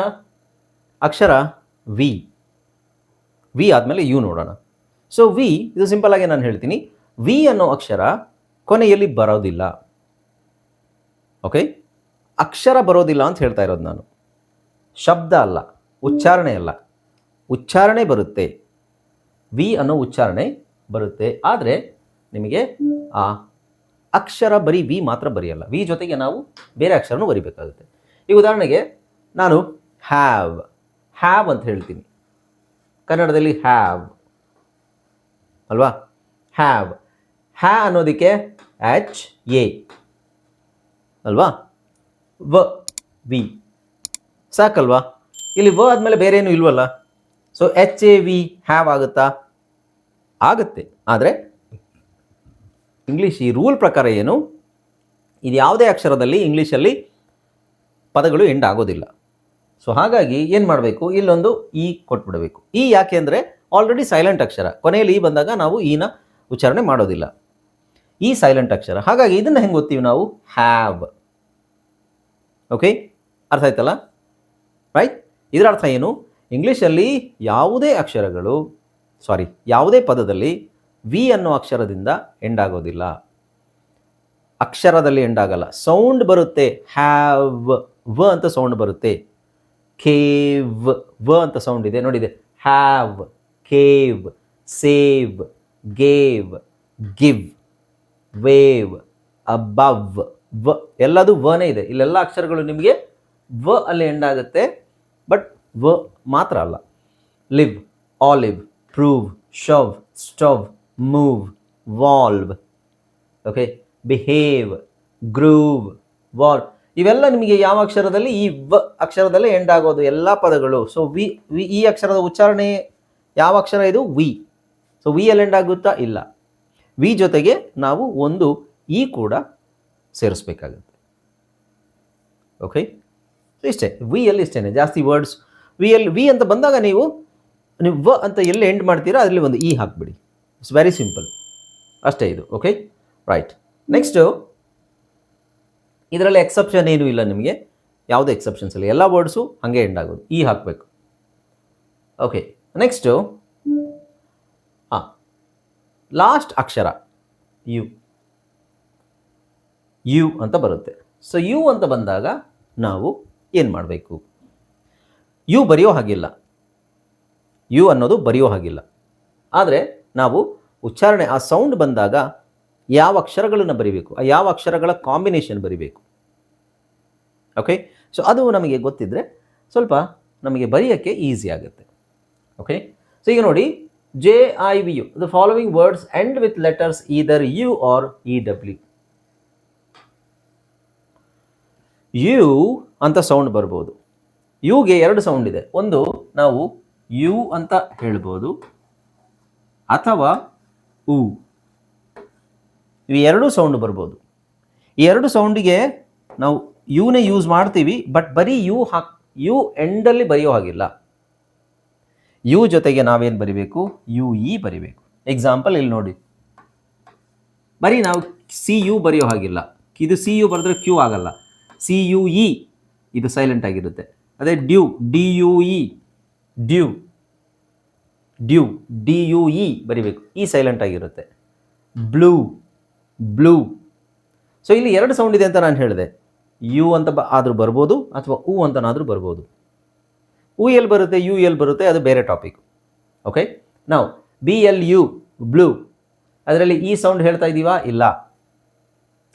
ಅಕ್ಷರ ವಿ. ವಿ ಆದಮೇಲೆ ಯು ನೋಡೋಣ. ಸೊ ವಿ, ಇದು ಸಿಂಪಲ್ ಆಗಿ ನಾನು ಹೇಳ್ತೀನಿ, ವಿ ಅನ್ನೋ ಅಕ್ಷರ ಕೊನೆಯಲ್ಲಿ ಬರೋದಿಲ್ಲ. ಓಕೆ, ಅಕ್ಷರ ಬರೋದಿಲ್ಲ ಅಂತ ಹೇಳ್ತಾ ಇರೋದು ನಾನು, ಶಬ್ದ ಅಲ್ಲ, ಉಚ್ಚಾರಣೆ ಅಲ್ಲ. ಉಚ್ಚಾರಣೆ ಬರುತ್ತೆ, ವಿ ಅನ್ನೋ ಉಚ್ಚಾರಣೆ ಬರುತ್ತೆ. ಆದರೆ ನಿಮಗೆ ಆ ಅಕ್ಷರ ಬರೀ ವಿ ಮಾತ್ರ ಬರೆಯಲ್ಲ, ವಿ ಜೊತೆಗೆ ನಾವು ಬೇರೆ ಅಕ್ಷರನೂ ಬರಿಬೇಕಾಗುತ್ತೆ. ಈಗ ಉದಾಹರಣೆಗೆ ನಾನು ಹ್ಯಾವ್ ಅಂತ ಹೇಳ್ತೀನಿ. ಕನ್ನಡದಲ್ಲಿ ಹ್ಯಾವ್ ಅಲ್ವಾ? ಹ್ಯಾವ್. ಹ್ಯಾ ಅನ್ನೋದಕ್ಕೆ ಎಚ್ ಎ ಅಲ್ವಾ? ವಿ ಸಾಕಲ್ವಾ? ಇಲ್ಲಿ ಆದಮೇಲೆ ಬೇರೆ ಏನು ಇಲ್ವಲ್ಲ. So H A we have ಆಗುತ್ತಾ? ಆಗುತ್ತೆ. ಆದರೆ ಇಂಗ್ಲೀಷ್ ಈ ರೂಲ್ ಪ್ರಕಾರ ಏನು, ಇದು ಯಾವುದೇ ಅಕ್ಷರದಲ್ಲಿ ಇಂಗ್ಲೀಷಲ್ಲಿ ಪದಗಳು ಎಂಡ್ ಆಗೋದಿಲ್ಲ. ಸೊ ಹಾಗಾಗಿ ಏನು ಮಾಡಬೇಕು, ಇಲ್ಲೊಂದು ಇ ಕೊಟ್ಬಿಡಬೇಕು. ಇ ಯಾಕೆ ಅಂದರೆ ಆಲ್ರೆಡಿ ಸೈಲೆಂಟ್ ಅಕ್ಷರ, ಕೊನೆಯಲ್ಲಿ ಇ ಬಂದಾಗ ನಾವು ಇನ ಉಚ್ಚಾರಣೆ ಮಾಡೋದಿಲ್ಲ. ಈ ಸೈಲೆಂಟ್ ಅಕ್ಷರ, ಹಾಗಾಗಿ ಇದನ್ನು ಹೆಂಗೆ ಓದ್ತೀವಿ ನಾವು? ಹ್ಯಾವ್. ಓಕೆ, ಅರ್ಥ ಆಯ್ತಲ್ಲ? ರೈಟ್. ಇದರ ಅರ್ಥ ಏನು? ಇಂಗ್ಲೀಷಲ್ಲಿ ಯಾವುದೇ ಅಕ್ಷರಗಳು ಯಾವುದೇ ಪದದಲ್ಲಿ ವಿ ಅನ್ನೋ ಅಕ್ಷರದಿಂದ ಎಂಡ್ ಆಗೋದಿಲ್ಲ. ಅಕ್ಷರದಲ್ಲಿ ಎಂಡ್ ಆಗಲ್ಲ, ಸೌಂಡ್ ಬರುತ್ತೆ. ಹ್ಯಾವ್ ವ ಅಂತ ಸೌಂಡ್ ಬರುತ್ತೆ. ಕೇವ್ ವ ಅಂತ ಸೌಂಡ್ ಇದೆ, ನೋಡಿದೆ. Have, cave, save, gave, give, wave, above, ವ ಎಲ್ಲದು ವನೇ ಇದೆ. ಇಲ್ಲೆಲ್ಲ ಅಕ್ಷರಗಳು ನಿಮಗೆ ವ ಅಲ್ಲಿ ಎಂಡ್ ಆಗುತ್ತೆ, ಬಟ್ ವ ಮಾತ್ರ ಅಲ್ಲ. Live, olive, prove, shove, stove, move, valve, okay, behave, groove, wall, ಇವೆಲ್ಲ ನಿಮಗೆ ಯಾವ ಅಕ್ಷರದಲ್ಲಿ? ಈ ವ ಅಕ್ಷರದಲ್ಲೇ ಎಂಡ್ ಆಗೋದು ಎಲ್ಲ ಪದಗಳು. ಸೊ ವಿ ಈ ಅಕ್ಷರದ ಉಚ್ಚಾರಣೆ ಯಾವ ಅಕ್ಷರ ಇದು? ವಿ. ಸೊ ವಿ ಅಲ್ಲಿ ಎಂಡ್ ಆಗುತ್ತಾ? ಇಲ್ಲ. ವಿ ಜೊತೆಗೆ ನಾವು ಒಂದು ಇ ಕೂಡ ಸೇರಿಸ್ಬೇಕಾಗುತ್ತೆ. ಓಕೆ, ಇಷ್ಟೇ. ವಿ ಅಲ್ಲಿ ಇಷ್ಟೇ, ಜಾಸ್ತಿ ವರ್ಡ್ಸ್ ವಿ ಅಂತ ಬಂದಾಗ ನೀವು ವ ಅಂತ ಎಲ್ಲಿ ಎಂಡ್ ಮಾಡ್ತೀರಾ ಅದರಲ್ಲಿ ಒಂದು ಇ ಹಾಕ್ಬಿಡಿ. ಇಟ್ಸ್ ವೆರಿ ಸಿಂಪಲ್, ಅಷ್ಟೇ ಇದು. Okay, right. ನೆಕ್ಸ್ಟು, ಇದರಲ್ಲಿ ಎಕ್ಸೆಪ್ಷನ್ ಏನೂ ಇಲ್ಲ ನಿಮಗೆ, ಯಾವುದೇ ಎಕ್ಸೆಪ್ಷನ್ಸ್ ಇಲ್ಲ, ಎಲ್ಲ ವರ್ಡ್ಸು ಹಾಗೆ ಎಂಡ್ ಆಗೋದು, ಇ ಹಾಕಬೇಕು. ಓಕೆ, ನೆಕ್ಸ್ಟು ಲಾಸ್ಟ್ ಅಕ್ಷರ ಯು ಅಂತ ಬರುತ್ತೆ. ಸೊ ಯು ಅಂತ ಬಂದಾಗ ನಾವು ಏನು ಮಾಡಬೇಕು? ಯು ಬರೆಯೋ ಹಾಗಿಲ್ಲ, ಯು ಅನ್ನೋದು ಬರೆಯೋ ಹಾಗಿಲ್ಲ. ಆದರೆ ನಾವು ಉಚ್ಚಾರಣೆ ಆ ಸೌಂಡ್ ಬಂದಾಗ ಯಾವ ಅಕ್ಷರಗಳನ್ನು ಬರಿಬೇಕು, ಆ ಯಾವ ಅಕ್ಷರಗಳ ಕಾಂಬಿನೇಷನ್ ಬರಿಬೇಕು. ಓಕೆ, ಸೊ ಅದು ನಮಗೆ ಗೊತ್ತಿದ್ದರೆ ಸ್ವಲ್ಪ ನಮಗೆ ಬರೆಯೋಕ್ಕೆ ಈಸಿ ಆಗುತ್ತೆ. ಓಕೆ, ಸೊ ಈಗ ನೋಡಿ, JIVU, the following words end with letters either U or EW. U ಅಂತ ಸೌಂಡ್ ಬರ್ಬೋದು. ಯುಗೆ ಎರಡು ಸೌಂಡ್ ಇದೆ. ಒಂದು ನಾವು ಯು ಅಂತ ಹೇಳ್ಬೋದು, ಅಥವಾ ಉ. ಇವು ಎರಡು ಸೌಂಡ್ ಬರ್ಬೋದು. ಈ ಎರಡು ಸೌಂಡಿಗೆ ನಾವು ಯುನೇ ಯೂಸ್ ಮಾಡ್ತೀವಿ, ಬಟ್ ಬರೀ ಯು ಎಂಡಲ್ಲಿ ಬರೆಯೋ ಹಾಗಿಲ್ಲ. ಯು ಜೊತೆಗೆ ನಾವೇನು ಬರಿಬೇಕು? ಯು ಇ ಬರಿಬೇಕು. ಎಕ್ಸಾಂಪಲ್ ಇಲ್ಲಿ ನೋಡಿ, ಬರೀ ನಾವು ಸಿ ಯು ಬರೆಯೋ ಹಾಗಿಲ್ಲ. ಇದು ಸಿ ಯು ಬರೆದ್ರೆ ಕ್ಯೂ ಆಗಲ್ಲ. ಸಿ ಯು ಇ ಇದು ಸೈಲೆಂಟ್ ಆಗಿರುತ್ತೆ. ಅದೇ due, D U E, due, due, D U E ಬರಿಬೇಕು, ಈ ಸೈಲೆಂಟ್ ಆಗಿರುತ್ತೆ. Blue, blue. ಸೊ ಇಲ್ಲಿ ಎರಡು ಸೌಂಡ್ ಇದೆ ಅಂತ ನಾನು ಹೇಳಿದೆ. ಯು ಅಂತ ಆದರೂ ಬರ್ಬೋದು, ಅಥವಾ ಉ ಅಂತನಾದರೂ ಬರ್ಬೋದು. ಉ ಎಲ್ಲಿ ಬರುತ್ತೆ, ಯು ಎಲ್ಲಿ ಬರುತ್ತೆ, ಅದು ಬೇರೆ ಟಾಪಿಕ್. ಓಕೆ, ನಾವು BLU ಬ್ಲೂ, ಅದರಲ್ಲಿ ಈ ಸೌಂಡ್ ಹೇಳ್ತಾ ಇದ್ದೀವಾ? ಇಲ್ಲ.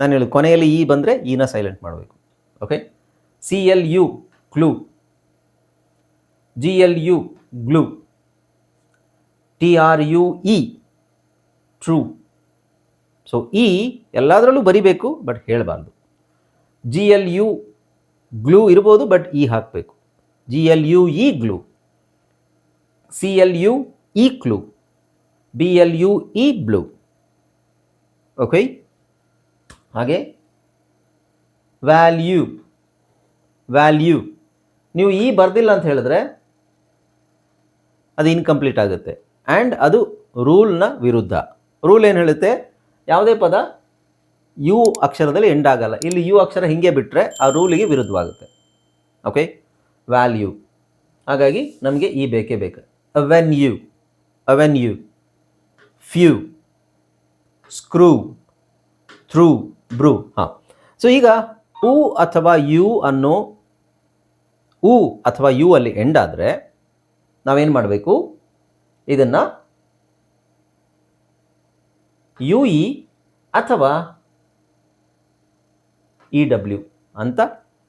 ನಾನು ಹೇಳಿ ಕೊನೆಯಲ್ಲಿ ಇ ಬಂದರೆ ಇನ ಸೈಲೆಂಟ್ ಮಾಡಬೇಕು. Okay, CLU clue, GLU glue, TRUE true. So E ಎಲ್ಲದರಲ್ಲೂ ಬರಿಬೇಕು, ಬಟ್ ಹೇಳಬಾರ್ದು. GLU ಗ್ಲೂ ಇರ್ಬೋದು, ಬಟ್ ಇ ಹಾಕಬೇಕು. GLUE glue, CLUE clue, BLUE blue. Okay, ಹಾಗೆ ವ್ಯಾಲ್ಯೂ, ವ್ಯಾಲ್ಯೂ ನೀವು ಈ ಬರ್ದಿಲ್ಲ ಅಂತ ಹೇಳಿದ್ರೆ ಅದು ಇನ್ಕಂಪ್ಲೀಟ್ ಆಗುತ್ತೆ, ಆ್ಯಂಡ್ ಅದು ರೂಲ್ನ ವಿರುದ್ಧ. ರೂಲ್ ಏನು ಹೇಳುತ್ತೆ? ಯಾವುದೇ ಪದ ಯು ಅಕ್ಷರದಲ್ಲಿ ಎಂಡ್ ಆಗಲ್ಲ. ಇಲ್ಲಿ ಯು ಅಕ್ಷರ ಹಿಂಗೆ ಬಿಟ್ಟರೆ ಆ ರೂಲಿಗೆ ವಿರುದ್ಧವಾಗುತ್ತೆ. Okay, value. ಹಾಗಾಗಿ ನಮಗೆ ಈ ಬೇಕೇ ಬೇಕು. Avenue, avenue, few, screw, through, brew. ಹಾಂ, ಸೊ ಈಗ ಉ ಅಥವಾ ಯು ಅನ್ನೋ ಉ ಅಥವಾ ಯು ಅಲ್ಲಿ ಎಂಡ್ ಆದರೆ ನಾವೇನು ಮಾಡಬೇಕು? ಇದನ್ನು UE ಅಥವಾ EW ಅಂತ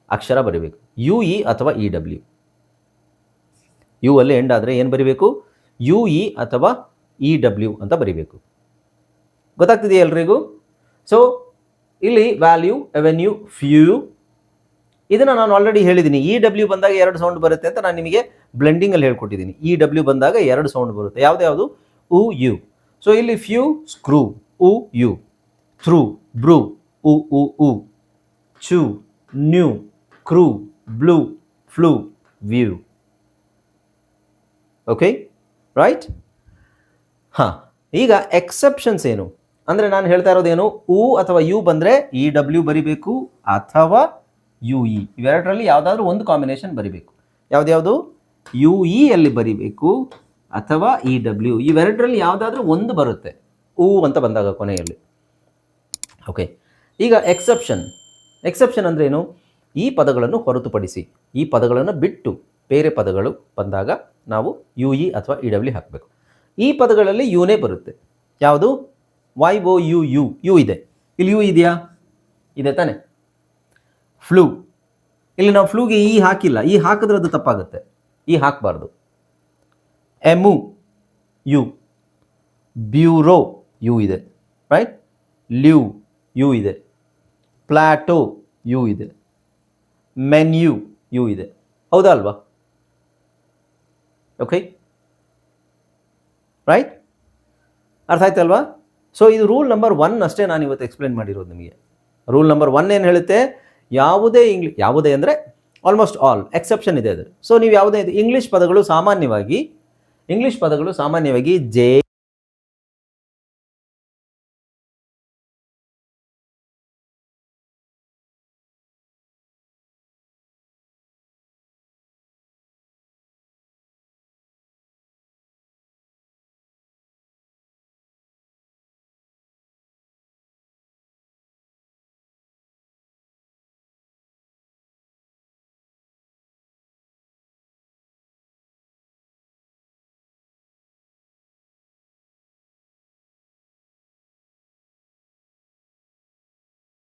ಅಕ್ಷರ ಬರೀಬೇಕು. UE ಅಥವಾ EW. ಯು ಅಲ್ಲಿ ಎಂಡ್ ಆದರೆ ಏನು ಬರಿಬೇಕು? ಯು ಇ ಅಥವಾ ಇ ಡಬ್ಲ್ಯೂ ಅಂತ ಬರಿಬೇಕು. ಗೊತ್ತಾಗ್ತಿದೆಯಾ ಎಲ್ರಿಗೂ? ಸೊ ಇಲ್ಲಿ ವ್ಯಾಲ್ಯೂ, ಅವೆನ್ಯೂ, ಫ್ಯೂ ಇದನ್ನು ನಾನು ಆಲ್ರೆಡಿ ಹೇಳಿದ್ದೀನಿ. ಇ ಡಬ್ಲ್ಯೂ ಬಂದಾಗ 2 ಸೌಂಡ್ ಬರುತ್ತೆ ಅಂತ ನಾನು ನಿಮಗೆ ಬ್ಲೆಂಡಿಂಗಲ್ಲಿ ಹೇಳ್ಕೊಟ್ಟಿದ್ದೀನಿ. ಇ ಡಬ್ಲ್ಯೂ ಬಂದಾಗ 2 ಸೌಂಡ್ ಬರುತ್ತೆ. ಯಾವುದು? ಉ ಯು. ಸೊ ಇಲ್ಲಿ ಫ್ಯೂ ಸ್ಕ್ರೂ, ಉ ಯು. ಥ್ರೂ, ಬ್ರೂ, ಉ ಉ ಉ. Chew, new, crew, blue, flu, view. Okay, right? ಹಾಂ, ಈಗ ಎಕ್ಸೆಪ್ಷನ್ಸ್ ಏನು ಅಂದರೆ ನಾನು ಹೇಳ್ತಾ ಇರೋದೇನು? ಉ ಅಥವಾ ಯು ಬಂದರೆ ಇ ಡಬ್ಲ್ಯೂ ಬರಿಬೇಕು ಅಥವಾ ಯು ಇ, ಇವೆರಡರಲ್ಲಿ ಯಾವುದಾದ್ರೂ ಒಂದು ಕಾಂಬಿನೇಷನ್ ಬರಿಬೇಕು. ಯಾವ್ದು? ಯು ಇ ಅಲ್ಲಿ ಬರಿಬೇಕು ಅಥವಾ ಇ ಡಬ್ಲ್ಯೂ, ಇವೆರಡರಲ್ಲಿ ಯಾವುದಾದ್ರೂ ಒಂದು ಬರುತ್ತೆ ಉ ಅಂತ ಬಂದಾಗ ಕೊನೆಯಲ್ಲಿ. ಓಕೆ, ಈಗ ಎಕ್ಸೆಪ್ಷನ್ ಅಂದರೆ ಏನು? ಈ ಪದಗಳನ್ನು ಹೊರತುಪಡಿಸಿ, ಈ ಪದಗಳನ್ನು ಬಿಟ್ಟು ಬೇರೆ ಪದಗಳು ಬಂದಾಗ ನಾವು ಯು ಇ ಅಥವಾ ಇ ಡಬ್ಲ್ಯೂ ಹಾಕಬೇಕು. ಈ ಪದಗಳಲ್ಲಿ ಯುನೇ ಬರುತ್ತೆ. ಯಾವುದು? Y O U U, U ಇದೆ. ಇಲ್ಲಿ ಯು ಇದೆಯಾ? ಇದೆ ತಾನೆ. ಫ್ಲೂ, ಇಲ್ಲಿ ನಾವು ಫ್ಲೂಗೆ ಈ ಹಾಕಿಲ್ಲ, ಈ ಹಾಕಿದ್ರೆ ಅದು ತಪ್ಪಾಗುತ್ತೆ, ಈ ಹಾಕಬಾರ್ದು. Emu, U. ಬ್ಯೂರೋ, ಯು ಇದೆ, ರೈಟ್? ಲ್ಯೂ, ಯು ಇದೆ. ಪ್ಲಾಟೋ, ಯು ಇದೆ. ಮೆನ್ಯೂ, ಯು ಇದೆ. ಹೌದಾ ಅಲ್ವಾ? Okay, right? ಅರ್ಥ ಆಯ್ತಲ್ವಾ? ಸೊ ಇದು ರೂಲ್ ನಂಬರ್ 1 ಅಷ್ಟೇ ನಾನು ಇವತ್ತು ಎಕ್ಸ್ಪ್ಲೇನ್ ಮಾಡಿರೋದು ನಿಮಗೆ. ರೂಲ್ ನಂಬರ್ 1 ಏನು ಹೇಳುತ್ತೆ? ಯಾವುದೇ ಅಂದರೆ ಆಲ್ಮೋಸ್ಟ್ ಆಲ್ ಎಕ್ಸೆಪ್ಷನ್ ಇದೆ ಅದು. ಸೊ ನೀವು ಯಾವುದೇ ಇಂಗ್ಲೀಷ್ ಪದಗಳು ಸಾಮಾನ್ಯವಾಗಿ ಜೆ